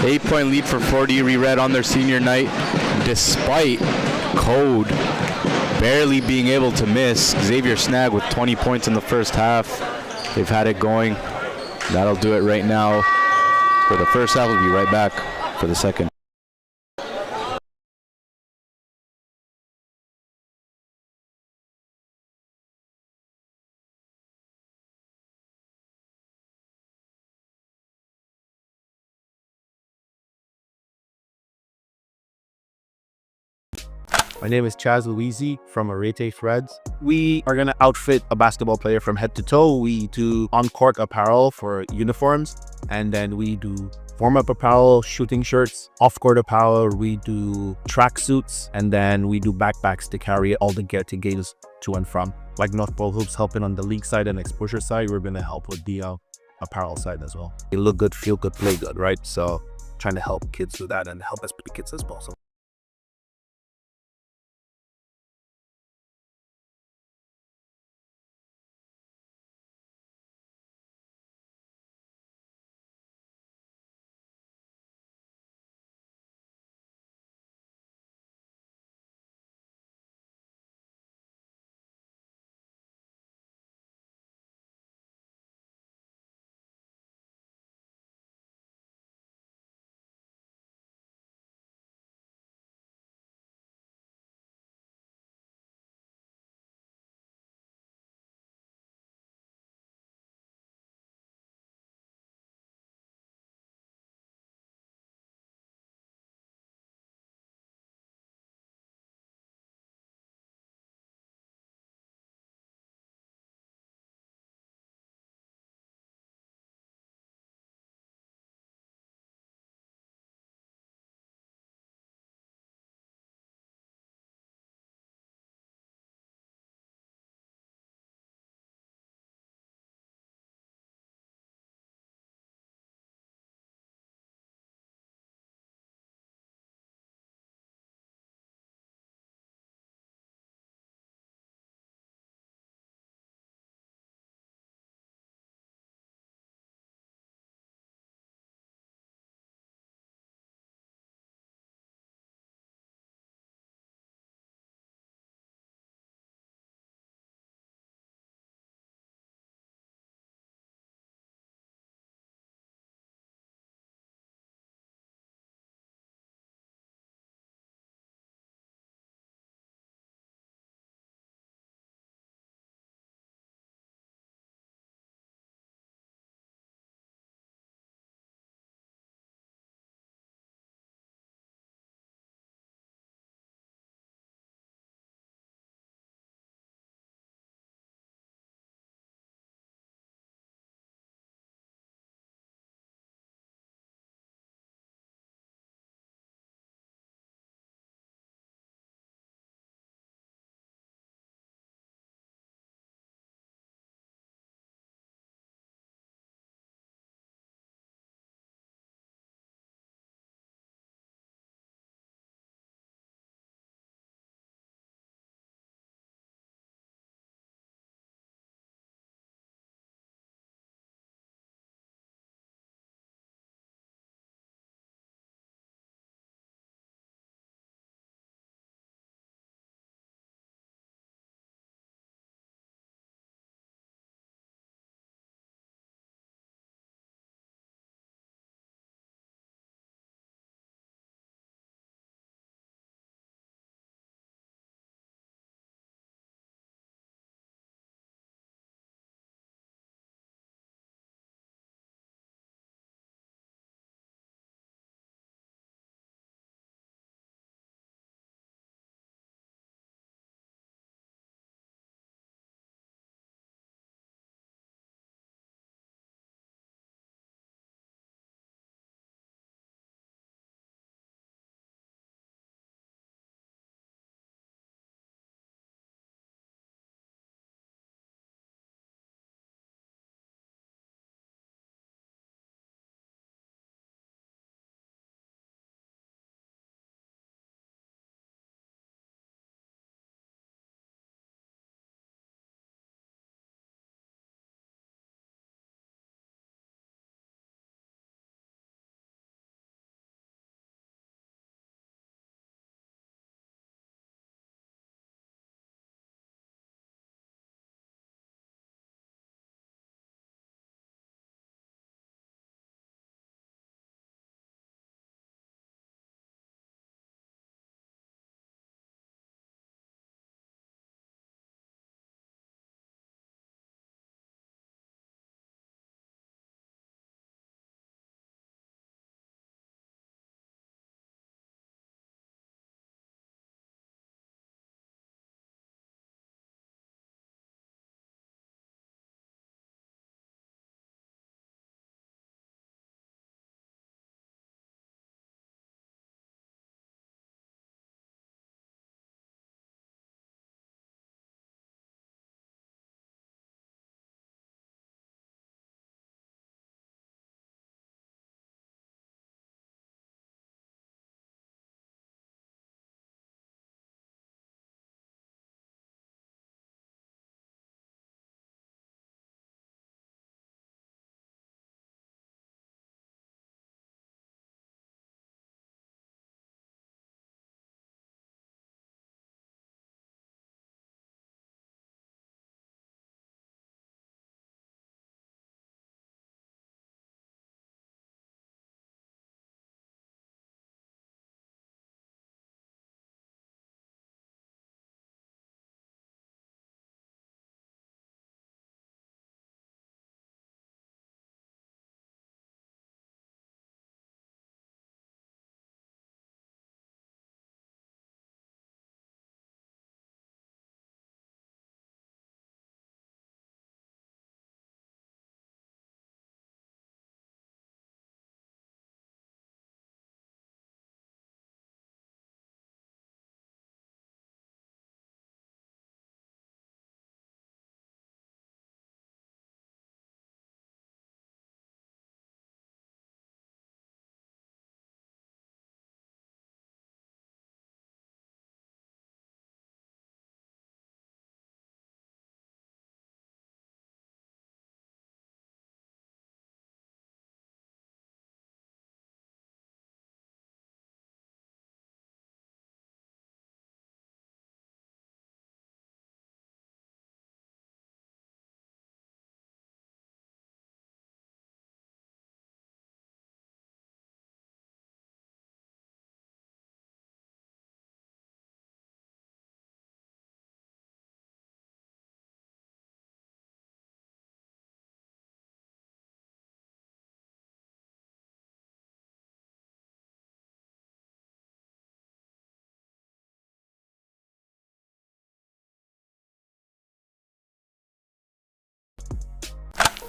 8-point lead for Fort Erie Red on their senior night. Despite Code barely being able to miss. Xavier Snag with 20 points in the first half. They've had it going. That'll do it right now. For the first half, we'll be right back for the second. My name is Chaz Louisi from Arete Threads. We are going to outfit a basketball player from head to toe. We do on-court apparel for uniforms, and then we do warm-up apparel, shooting shirts, off-court apparel. We do track suits, and then we do backpacks to carry all the gear to games to and from. Like North Pole Hoops helping on the league side and exposure side, we're going to help with the apparel side as well. They look good, feel good, play good, right? So trying to help kids do that and help as many kids as possible.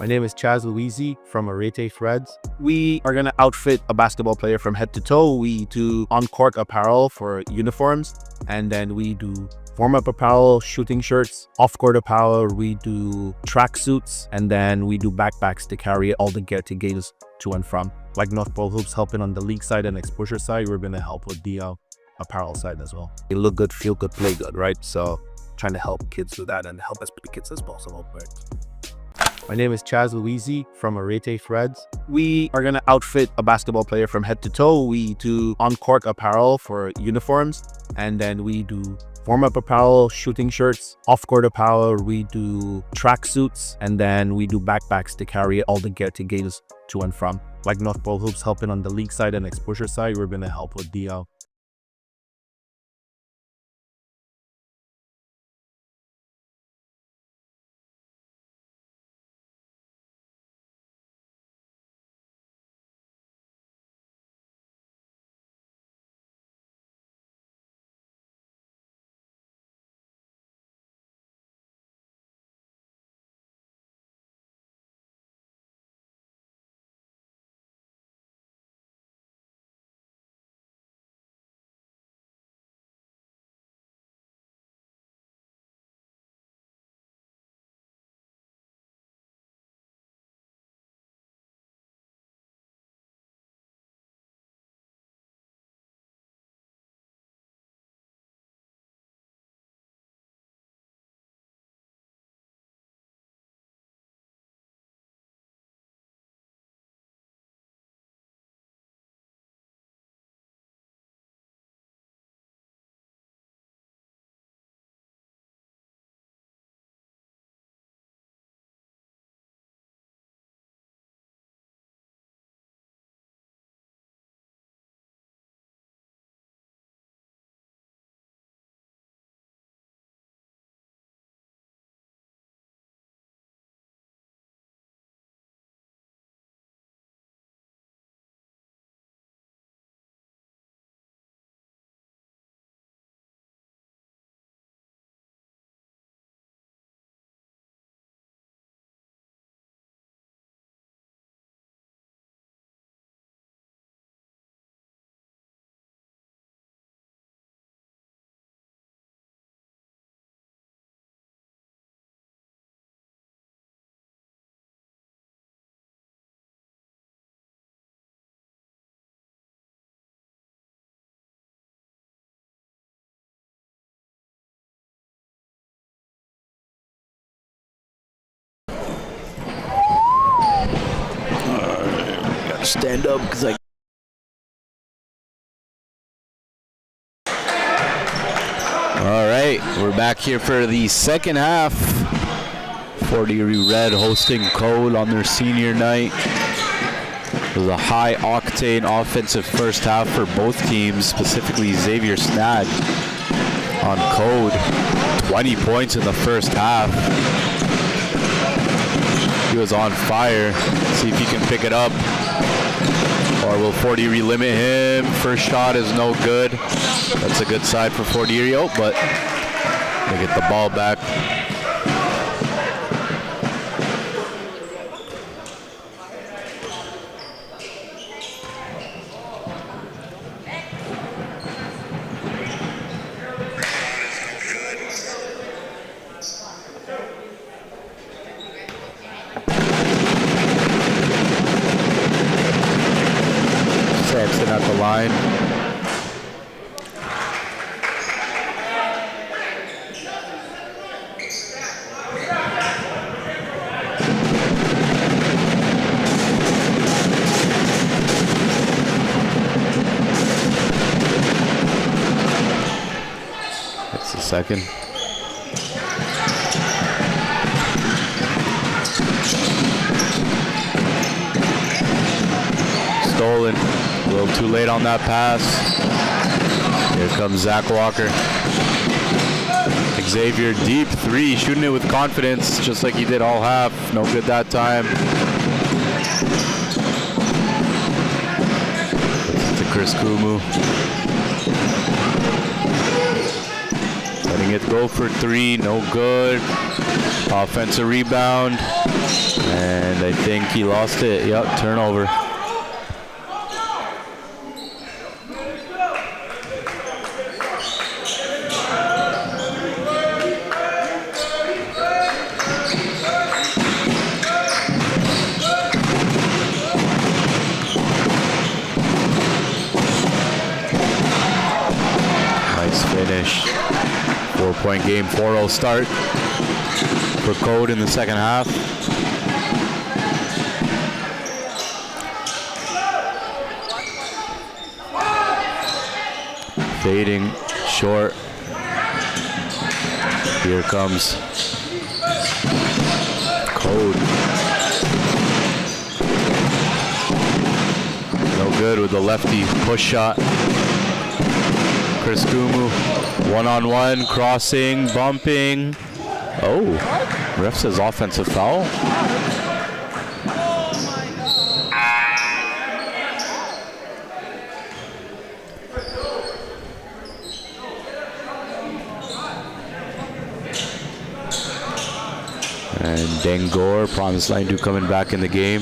My name is Chaz Louisi from Arete Threads. We are going to outfit a basketball player from head to toe. We do on-court apparel for uniforms, and then we do warm-up apparel, shooting shirts, off-court apparel. We do track suits, and then we do backpacks to carry all the gear to games to and from. Like North Pole Hoops helping on the league side and exposure side, we're going to help with the apparel side as well. You look good, feel good, play good, right? So trying to help kids do that and help as many kids as possible, right? My name is Chaz Louisi from Arete Threads. We are going to outfit a basketball player from head to toe. We do on-court apparel for uniforms, and then we do warm-up apparel, shooting shirts, off-court apparel. We do track suits, and then we do backpacks to carry all the gear to games to and from. Like North Pole Hoops helping on the league side and exposure side, we're going to help with the stand up because I All right, we're back here for the second half. 40 Red hosting Code on their senior night. It was a high octane offensive first half for both teams, specifically Xavier Snag on Code. 20 points in the first half. He was on fire. See if he can pick it up. Or will 40 limit him? First shot is no good. That's a good side for 40 but they get the ball back. Sampson at the line. That's the second. Stolen. A little too late on that pass. Here comes Zach Walker. Xavier deep three, shooting it with confidence, just like he did all half. No good that time. To Chris Kumu. Letting it go for three, no good. Offensive rebound. And think he lost it. Yep, turnover. Nice finish. 4-point game, 4-0 start for Code in the second half. Fading, short. Here comes Code. No good with the lefty push shot. Chris Kumu, one-on-one, crossing, bumping. Oh, ref says offensive foul. And Dengor, Promised Land Dew coming back in the game.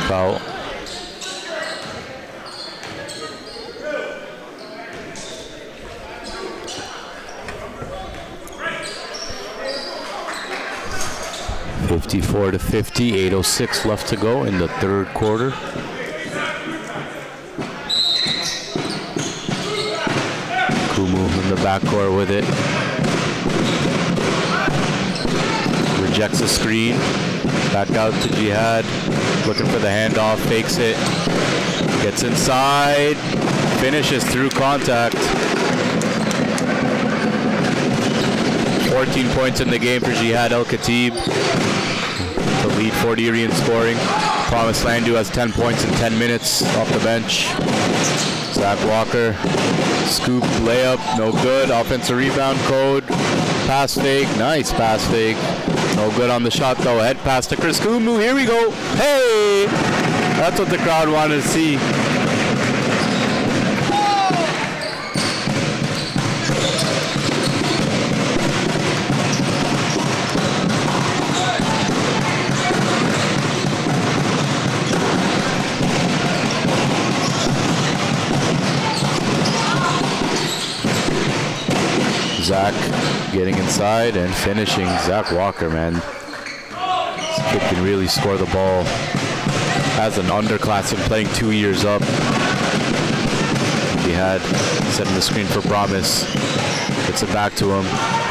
Foul. (54-50), 8:06 left to go in the third quarter. Kumu in the backcourt with it. Rejects the screen. Back out to Jihad. Looking for the handoff. Fakes it. Gets inside. Finishes through contact. 14 points in the game for Jihad El Khatib. The lead for Irian scoring. Promised Land Dew has 10 points in 10 minutes off the bench. Zach Walker, scoop, layup, no good. Offensive rebound, Code. Pass fake, nice pass fake. No good on the shot though. Head pass to Chris Kumu. Here we go. Hey! That's what the crowd wanted to see. Zach getting inside and finishing. Zach Walker, man. This kid can really score the ball. As an underclassman playing 2 years up. He had setting the screen for Promise. Gets it back to him.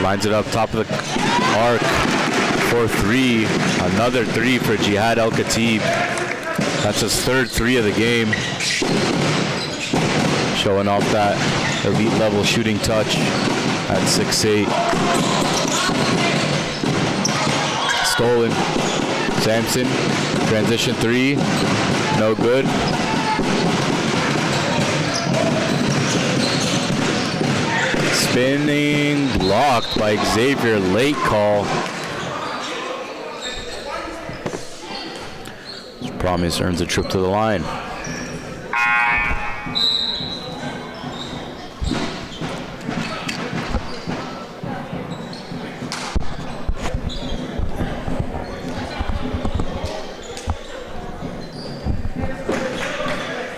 Lines it up top of the arc for 3. Another 3 for Jihad El Khatib. That's his third 3 of the game. Showing off that elite level shooting touch at 6'8". Stolen. Sampson, transition 3, no good. Spinning, blocked by Xavier, late call. Promise earns a trip to the line.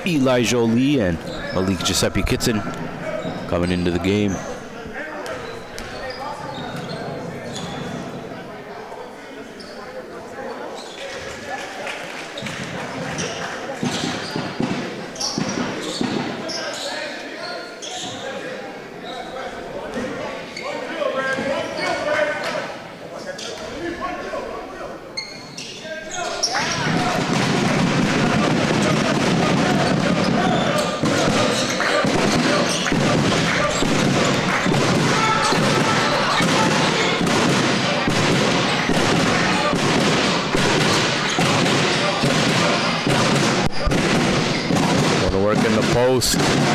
Eli Jolie and Malik Giuseppe Kitson coming into the game.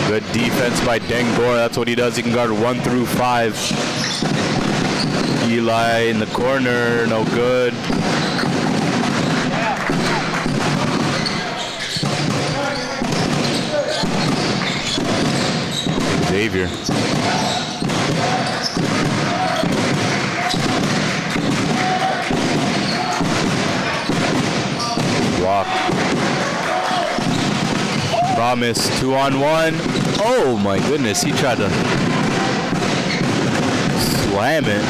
Good defense by Dengor. That's what he does. He can guard 1 through 5. Eli in the corner. No good. Xavier. Walk. Promise, 2-on-1. Oh my goodness, he tried to slam it.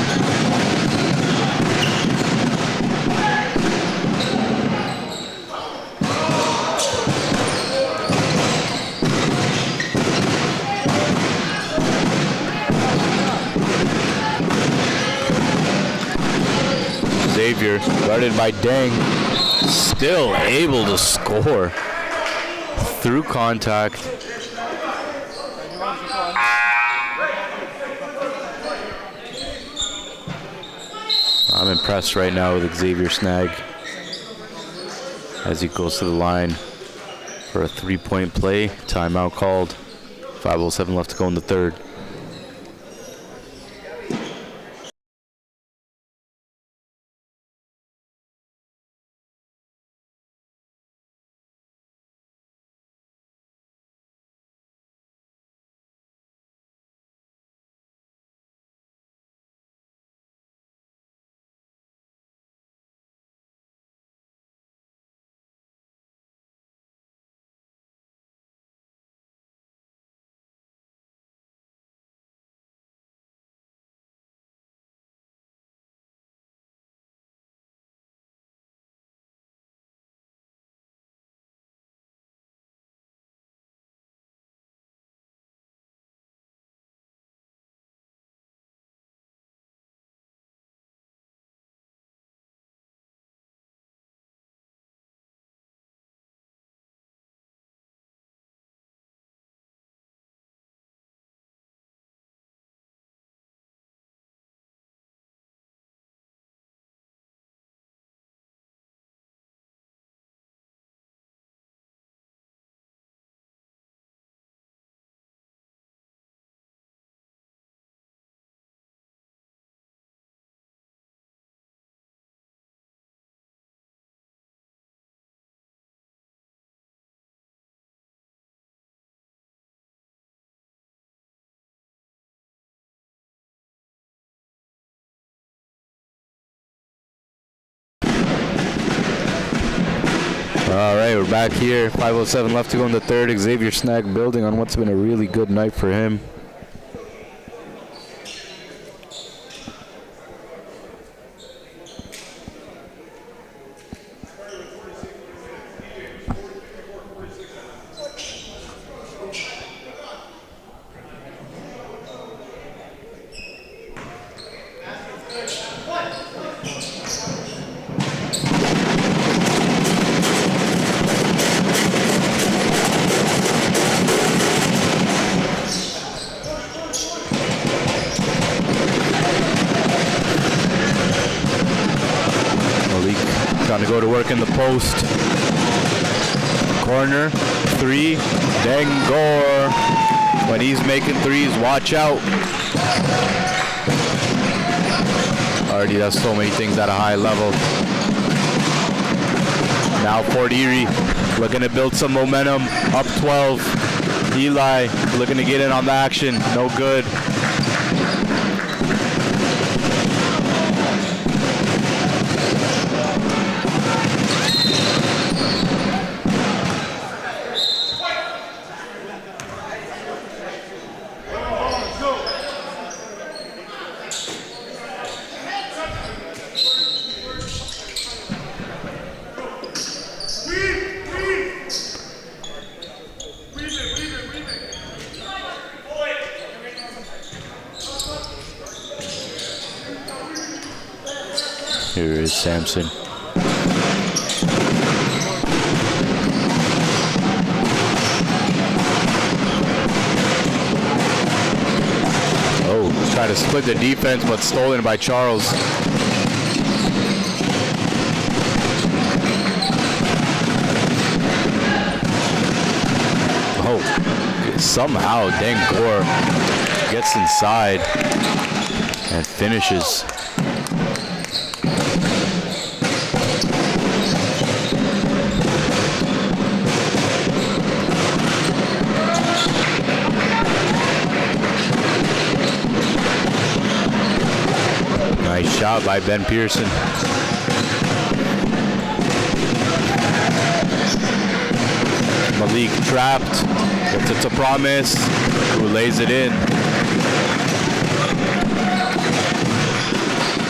Xavier, guarded by Deng, still able to score through contact. I'm impressed right now with Xavier Snag as he goes to the line for a 3-point play. Timeout called. 5:07 left to go in the third. All right, we're back here. 5:07 left to go in the third. Xavier Snag building on what's been a really good night for him. Trying to go to work in the post. Corner, three, Dengor. When he's making threes, watch out. Already does so many things at a high level. Now Fort Erie looking to build some momentum, up 12. Eli looking to get in on the action, no good. Here is Sampson. Oh, try to split the defense, but stolen by Charles. Oh, somehow Dengor gets inside and finishes. job by Ben Pearson. Malik trapped, gets it to Promise, who lays it in.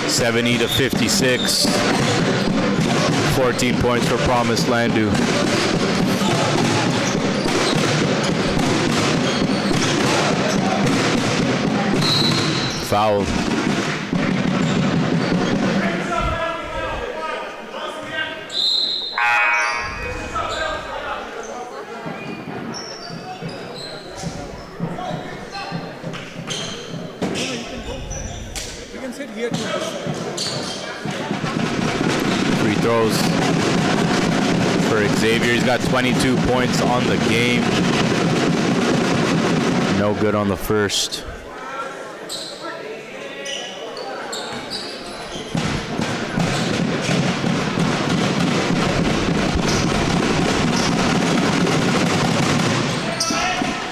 70-56. 14 points for Promise Landu. Foul. Free throws for Xavier. He's got 22 points on the game. No good on the first.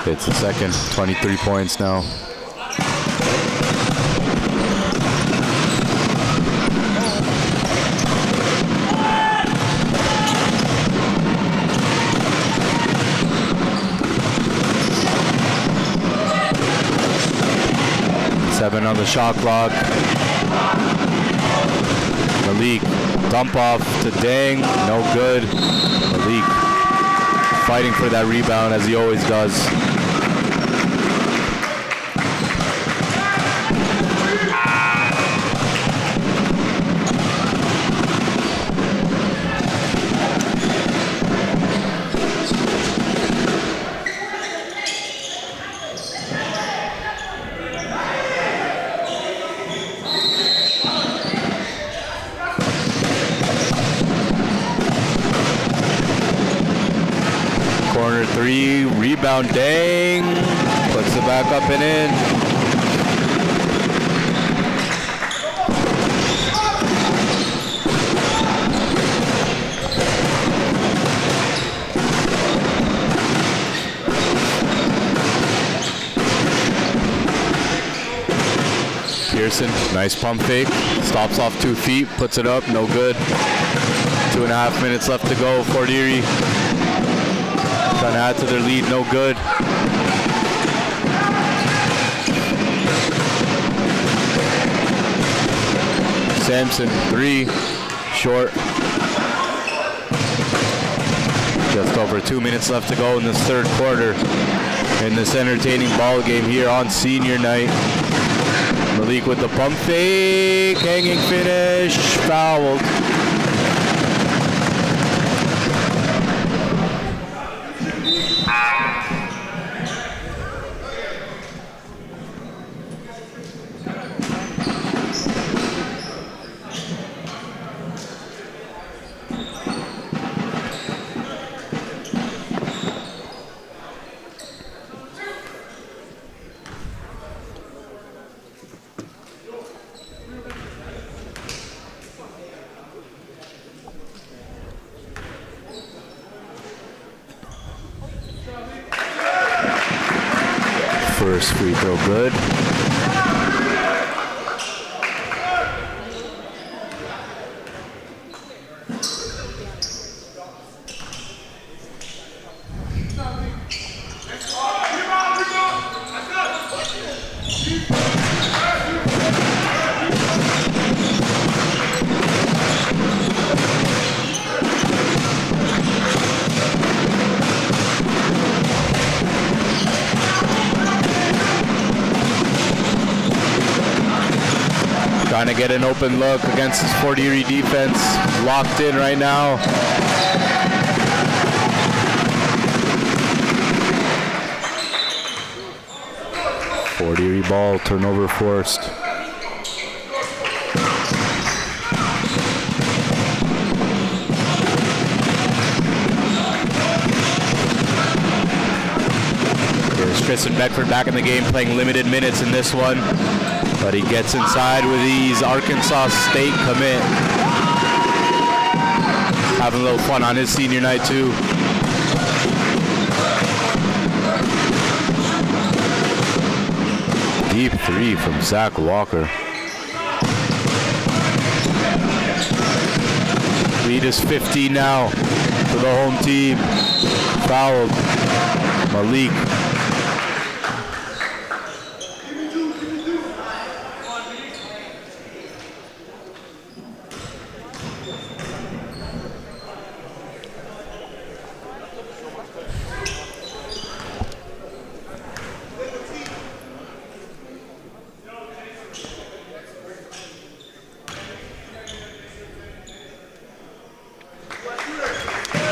It's the second, 23 points now. Seven on the shot clock. Malik, dump off to Dang, no good. Malik fighting for that rebound as he always does. Corner three, rebound Dang, puts it back up and in. Pearson, nice pump fake, stops off 2 feet, puts it up, no good. 2.5 minutes left to go. Fort Erie trying to add to their lead, no good. Sampson, 3, short. Just over 2 minutes left to go in this third quarter in this entertaining ball game here on senior night. Malik with the pump fake, hanging finish, fouled. First free throw good. Trying to get an open look against this Fort Erie defense. Locked in right now. Fort Erie ball, turnover forced. Here's Tristan Beckford back in the game, playing limited minutes in this one. But he gets inside with ease. Arkansas State commit. Having a little fun on his senior night too. Deep 3 from Zach Walker. Lead is 15 now for the home team. Fouled. Malik.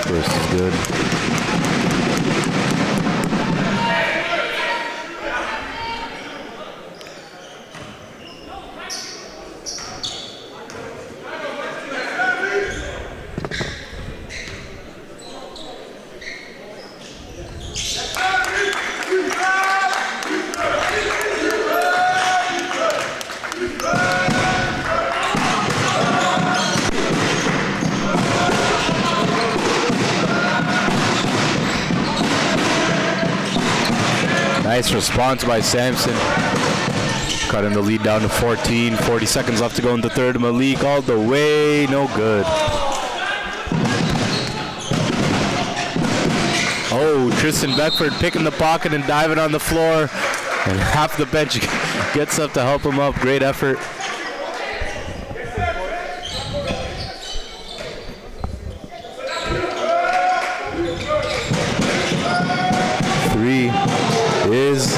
First is good. Nice response by Sampson. Cutting the lead down to 14. 40 seconds left to go in the third. Malik all the way. No good. Oh, Tristan Beckford picking the pocket and diving on the floor. And half the bench gets up to help him up. Great effort. Three is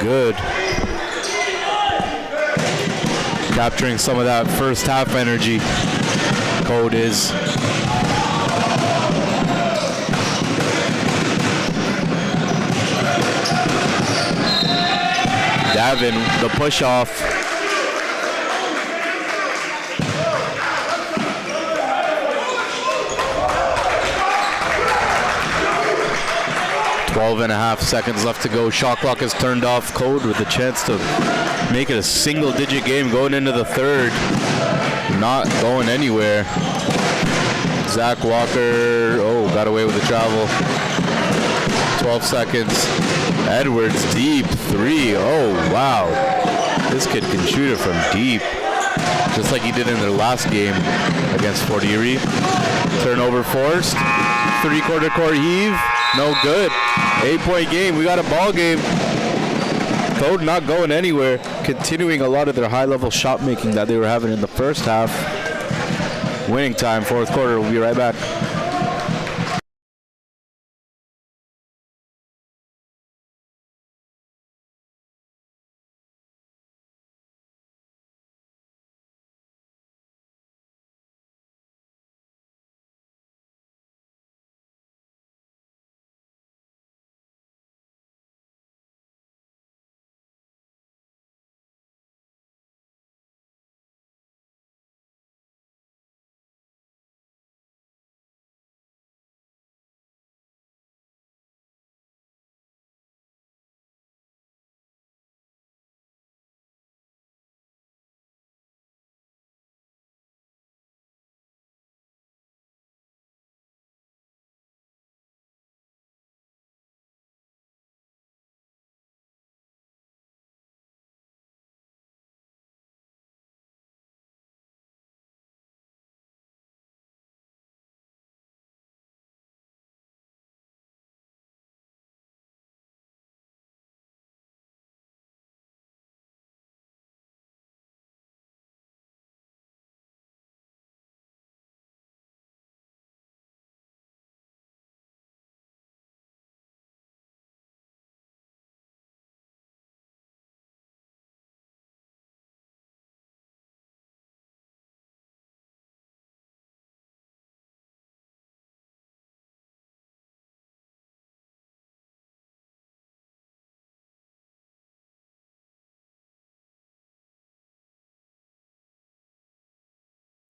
good. Capturing some of that first half energy. Code is. Davin, the push off. 12.5 seconds left to go. Shot clock is turned off. Code with a chance to make it a single-digit game going into the third. Not going anywhere. Zach Walker, got away with the travel. 12 seconds. Edwards deep, 3. Oh, wow. This kid can shoot it from deep. Just like he did in their last game against Fort Erie. Turnover forced. Three-quarter court heave. No good. 8-point game. We got a ball game. Code not going anywhere. Continuing a lot of their high-level shot making that they were having in the first half. Winning time, fourth quarter. We'll be right back.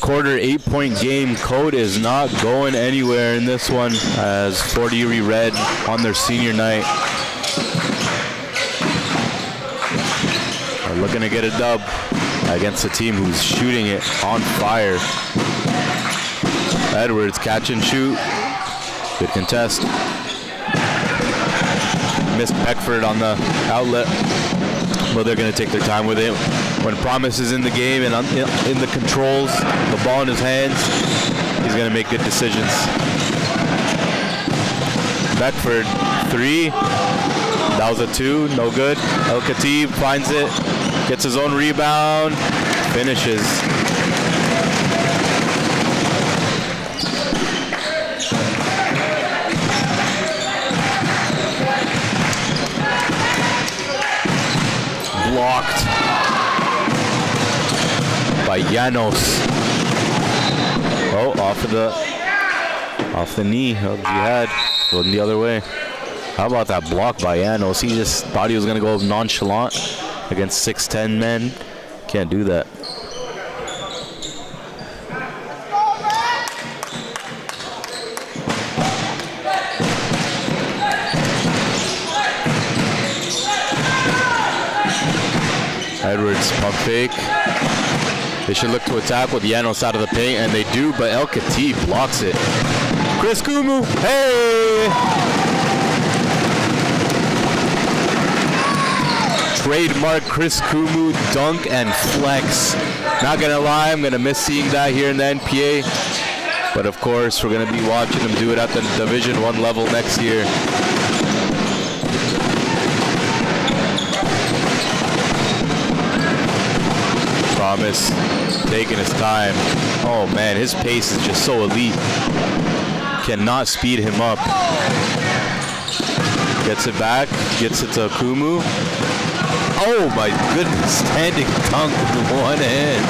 Quarter 8-point game. Code is not going anywhere in this one as Fort Erie Red on their senior night are looking to get a dub against a team who's shooting it on fire. Edwards catch and shoot. Good contest. Missed Beckford on the outlet. But they're going to take their time with it. When Promise is in the game and in the controls, the ball in his hands, he's he's going to make good decisions. Beckford, 3. That was a 2, no good. El Khatib finds it, gets his own rebound, finishes. Blocked by Janos. Oh, off the knee of Jihad, going the other way. How about that block by Janos? He just thought he was gonna go nonchalant against 6'10" men. Can't do that. Edwards pump fake. They should look to attack with Janos out of the paint, and they do, but El Khatib blocks it. Chris Kumu, hey! Trademark Chris Kumu dunk and flex. Not gonna lie, I'm gonna miss seeing that here in the NPA. But of course, we're gonna be watching him do it at the Division I level next year. Thomas taking his time. Oh man, his pace is just so elite. Cannot speed him up. Gets it back, gets it to Kumu. Oh my goodness, standing dunk with one hand.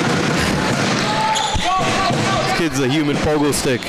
This kid's a human pogo stick.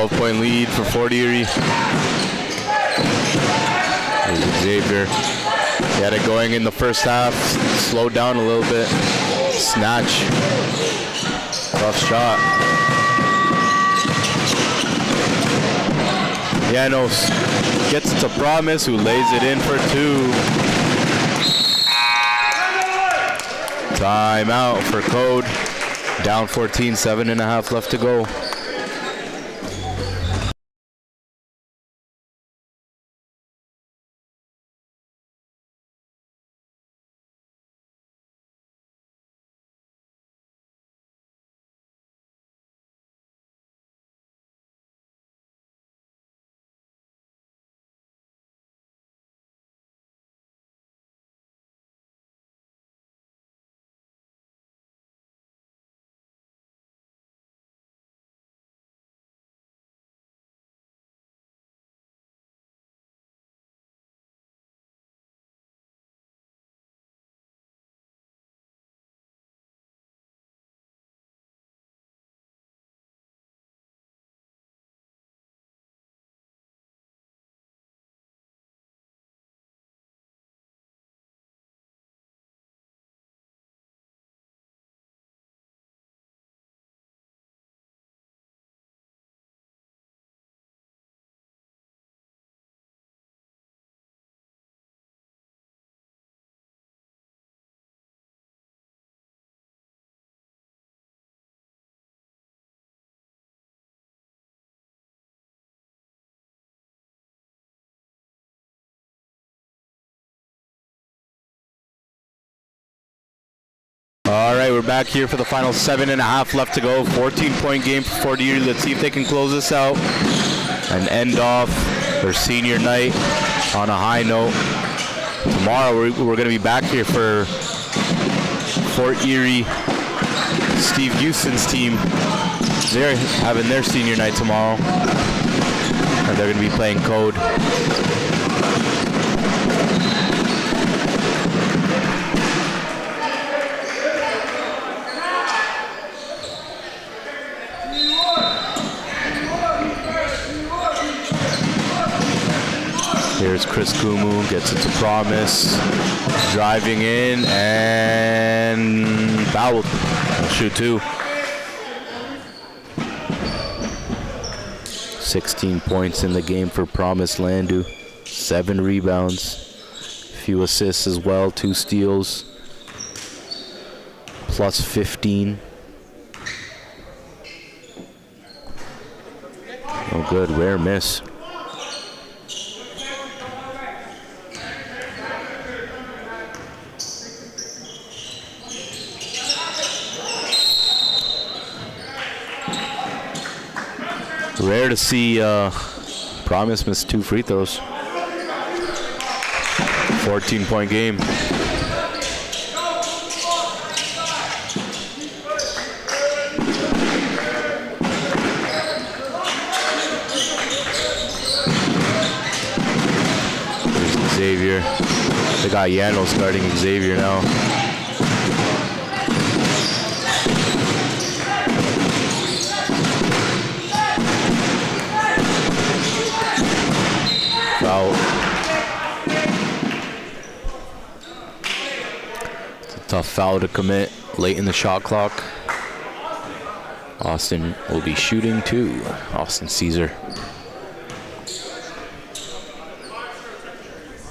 Point lead for Fort Erie. There's Xavier. He had it going in the first half. Slowed down a little bit. Snatch. Tough shot. Janos gets it to Promise, who lays it in for 2. Timeout for Code. Down 14, 7.5 left to go. All right, we're back here for the final 7.5 left to go. 14-point game for Fort Erie. Let's see if they can close this out and end off their senior night on a high note. Tomorrow, we're going to be back here for Fort Erie. Steve Houston's team. They're having their senior night tomorrow, and they're going to be playing Code. Here Here's Chris Kumu, gets it to Promise. Driving in and fouled. Shoot 2. 16 points in the game for Promise Landu. 7 rebounds. Few assists as well, 2 steals. Plus 15. Oh good, rare miss. Rare to see Promise miss 2 free throws. 14-point game. There's Xavier. They got Janos guarding Xavier now. Foul. It's a tough foul to commit late in the shot clock. Austin will be shooting 2. Austin Caesar.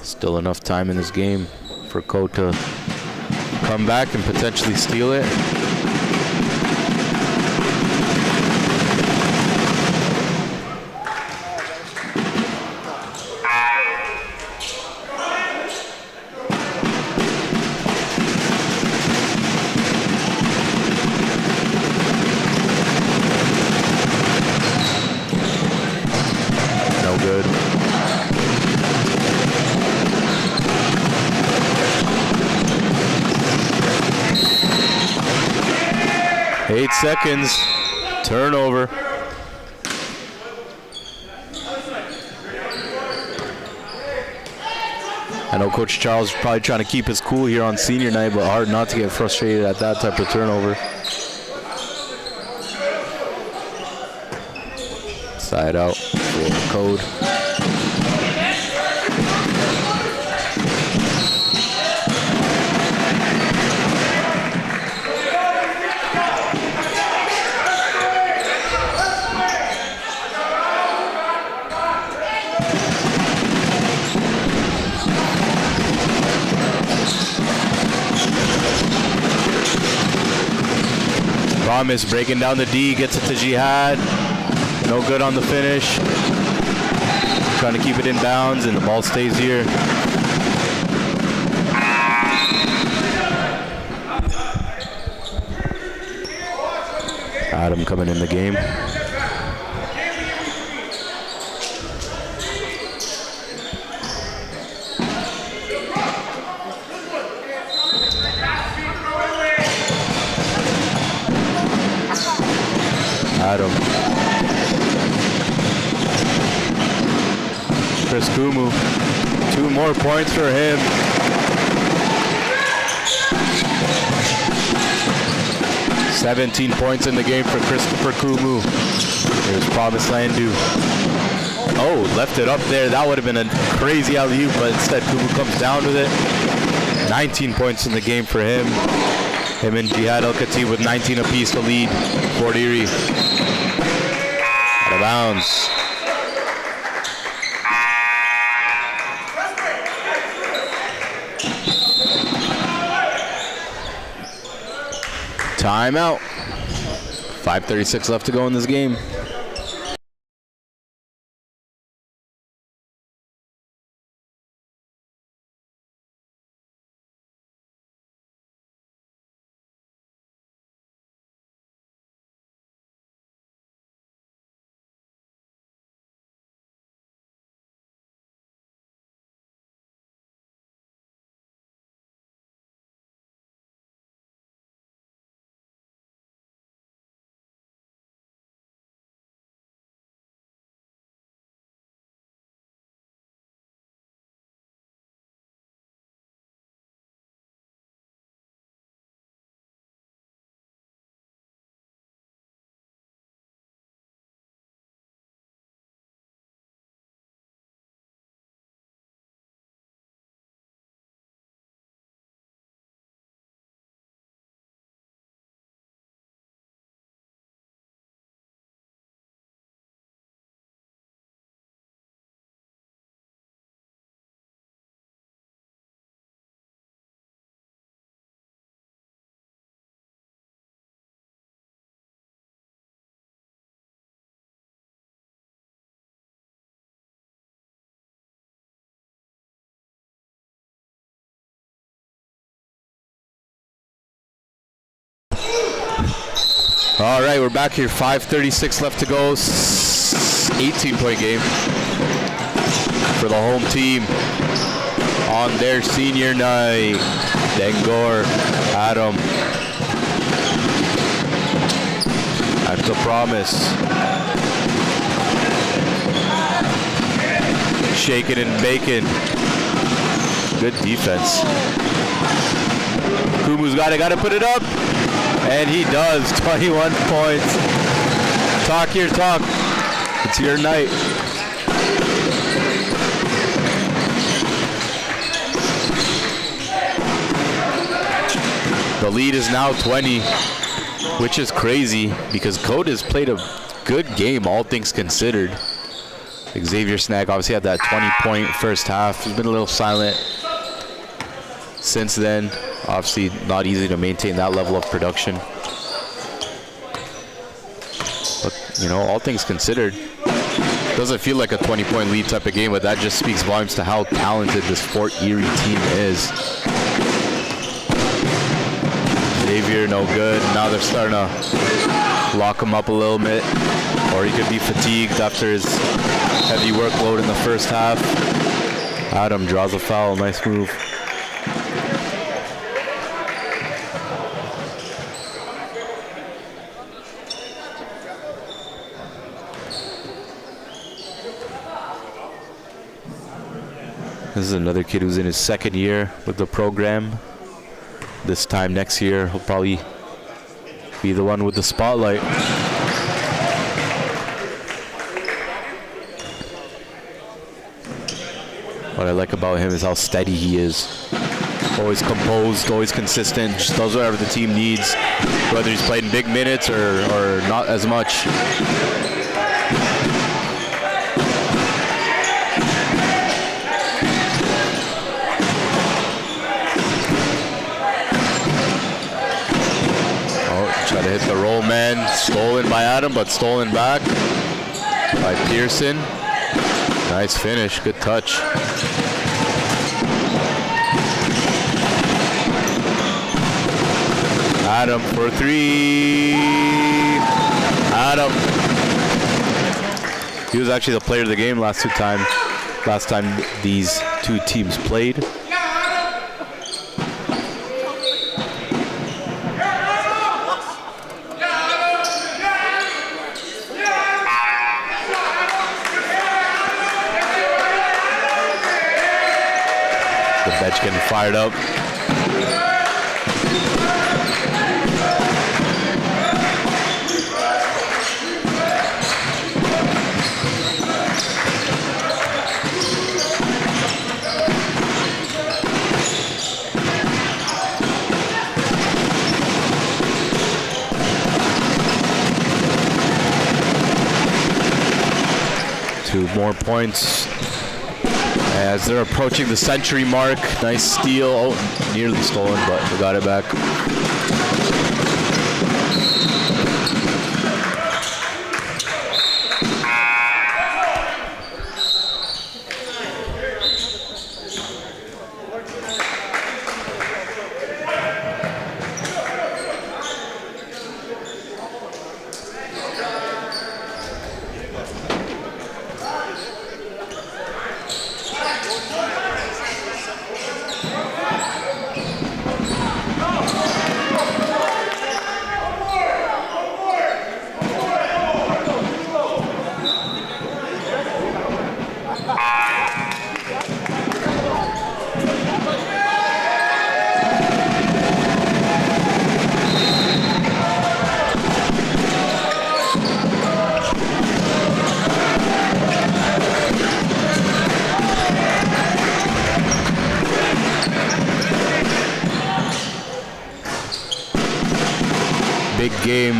Still enough time in this game for Coe to come back and potentially steal it. No good. Eight seconds. Turnover. I know Coach Charles is probably trying to keep his cool here on senior night, but hard not to get frustrated at that type of turnover. Side out for Code. Promise breaking down the D, gets it to Jihad. No good on the finish. Trying to keep it in bounds, and the ball stays here. Adam coming in the game. Adam. Chris Kumu. 2 more points for him. "17 points in the game for Christopher Kumu. Here's Promise Landu. Oh, left it up there. That would have been a crazy alley-oop, but instead Kumu comes down with it. 19 points in the game for him. Him and Jihad El-Khatib with 19 apiece to lead Fort Erie. Out of bounds. Timeout. 5:36 left to go in this game. All right, we're back here. 5:36 left to go. 18-point game for the home team on their senior night. Dengor, Adam. That's a promise. Shaking and baking. Good defense. Kumu's gotta put it up. And he does. 21 points. Talk your talk. It's your night. The lead is now 20, which is crazy because Code has played a good game, all things considered. Xavier Snag obviously had that 20-point first half. He's been a little silent since then. Obviously not easy to maintain that level of production. But, you know, all things considered, doesn't feel like a 20-point lead type of game, but that just speaks volumes to how talented this Fort Erie team is. Xavier, no good. Now they're starting to lock him up a little bit. Or he could be fatigued after his heavy workload in the first half. Adam draws a foul. Nice move. This is another kid who's in his second year with the program. This time next year, he'll probably be the one with the spotlight. What I like about him is how steady he is. Always composed, always consistent, just does whatever the team needs, whether he's playing big minutes or not as much. Try to hit the roll man. Stolen by Adam, but stolen back by Pearson. Nice finish. Good touch. Adam for three. Adam. He was actually the player of the game last time these two teams played. Bench getting fired up. Two more points as they're approaching the century mark. Nice steal. Oh, nearly stolen, but we got it back. Game.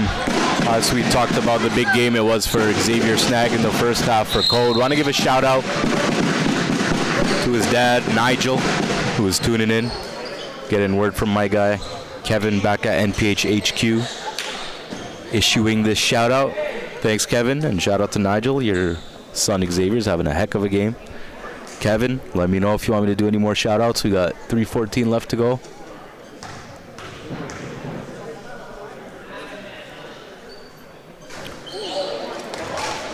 As we talked about the big game it was for Xavier Snag in the first half for Code. Want to give a shout out to his dad, Nigel, who was tuning in, getting word from my guy, Kevin, back at NPH HQ, issuing this shout out. Thanks, Kevin, and shout out to Nigel. Your son Xavier's having a heck of a game. Kevin, let me know if you want me to do any more shout outs. We got 3:14 left to go.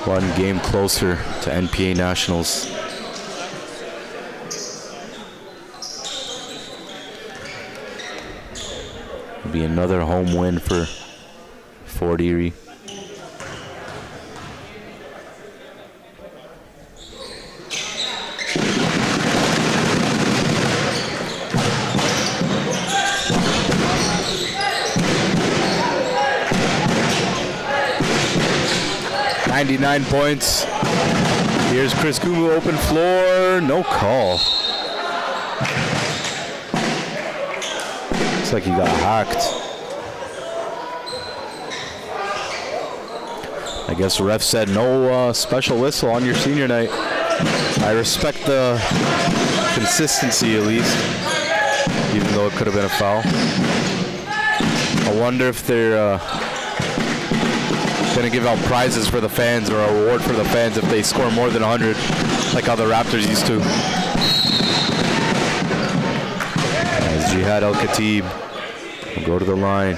One game closer to NPA Nationals. It'll be another home win for Fort Erie. .99 points. Here's Chris Kumu, open floor, no call. Looks like he got hacked. I guess the ref said no special whistle on your senior night. I respect the consistency at least, even though it could have been a foul. I wonder if they're going to give out prizes for the fans or a reward for the fans if they score more than 100, like how the Raptors used to. As Jihad Al-Khatib will go to the line.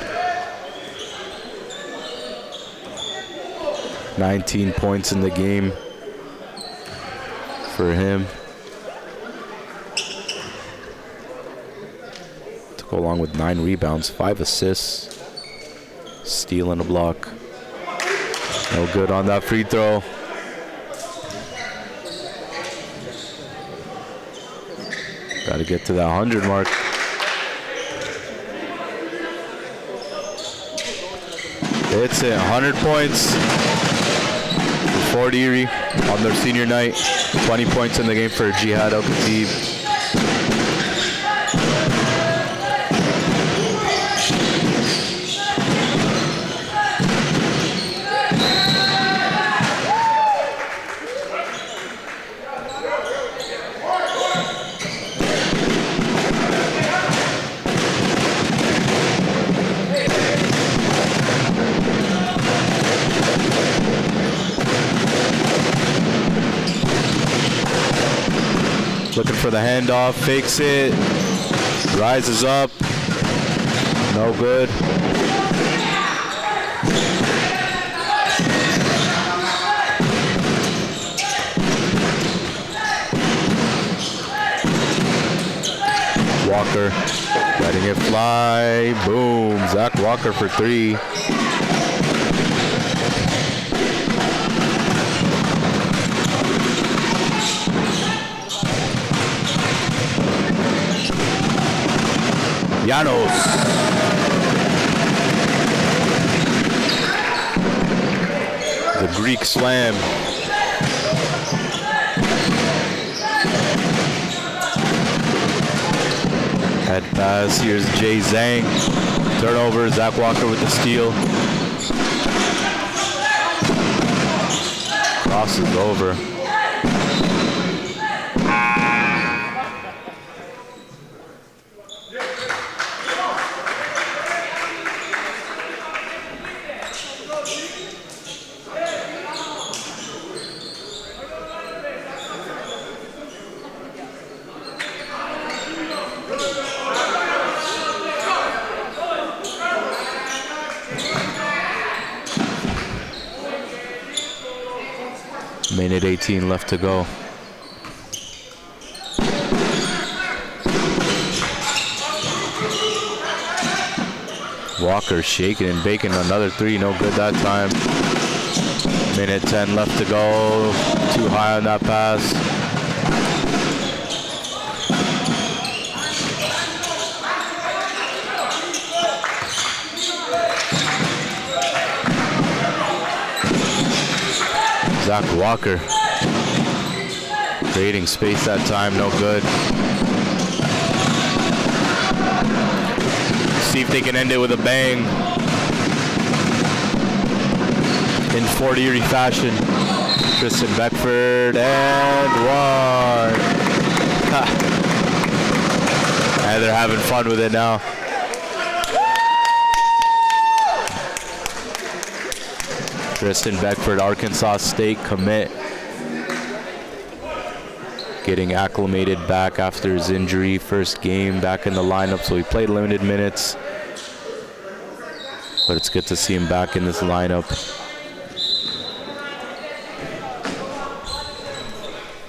19 points in the game for him. To go along with 9 rebounds, 5 assists, steal and a block. No good on that free throw. Got to get to that 100 mark. It's it, 100 points for Fort Erie on their senior night. 20 points in the game for Jihad Al-Khatib. Looking for the handoff, fakes it, rises up, no good. Walker, letting it fly, boom, Zach Walker for 3. Janos. The Greek slam. Head pass, here's Jay Zhang. Turnover, Zach Walker with the steal. Crosses over. Minute 18 left to go. Walker shaking and baking another 3, no good that time. Minute 10 left to go. Too high on that pass. Zach Walker creating space that time, no good. See if they can end it with a bang in Fort Erie fashion. Tristan Beckford and 1. And they're having fun with it now. Tristan Beckford, Arkansas State commit, getting acclimated back after his injury. First game back in the lineup, so he played limited minutes. But it's good to see him back in this lineup.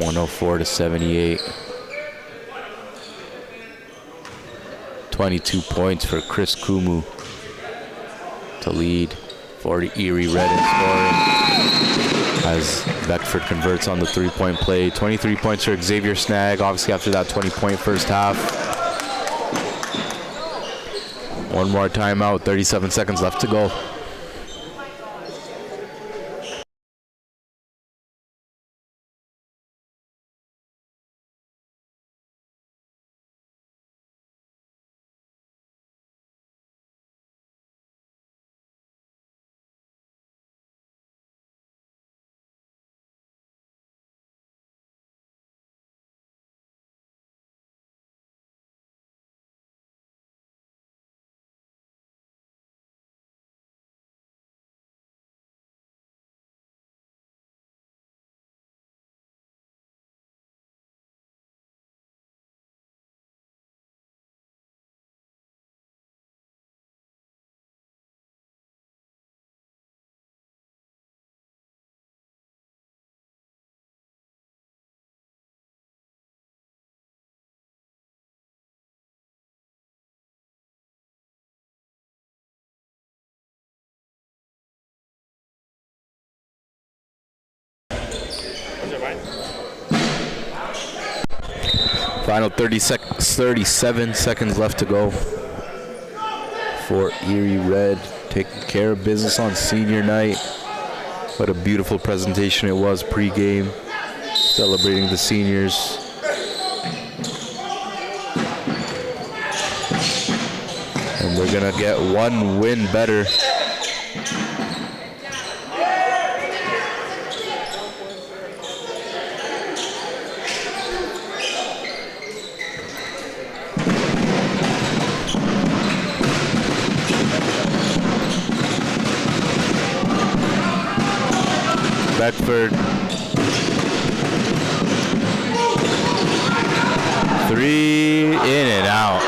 104-78. 22 points for Chris Kumu to lead for the Erie Red in scoring as Beckford converts on the three-point play. 23 points for Xavier Snag, obviously after that 20-point first half. One more timeout, 37 seconds left to go. Final 37 seconds left to go for Erie Red, taking care of business on senior night. What a beautiful presentation it was pre-game, celebrating the seniors. And we're gonna get one win better. Beckford. 3 in and out.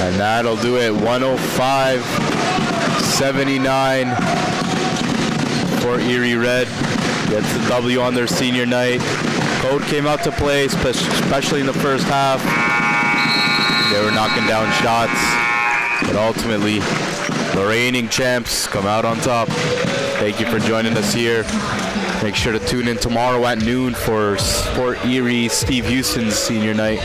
And that'll do it, 105-79 for Erie Red. Gets the W on their senior night. Code came out to play, especially in the first half. They were knocking down shots, but ultimately, the reigning champs come out on top. Thank you for joining us here. Make sure to tune in tomorrow at noon for Sport Erie Steve Houston's senior night.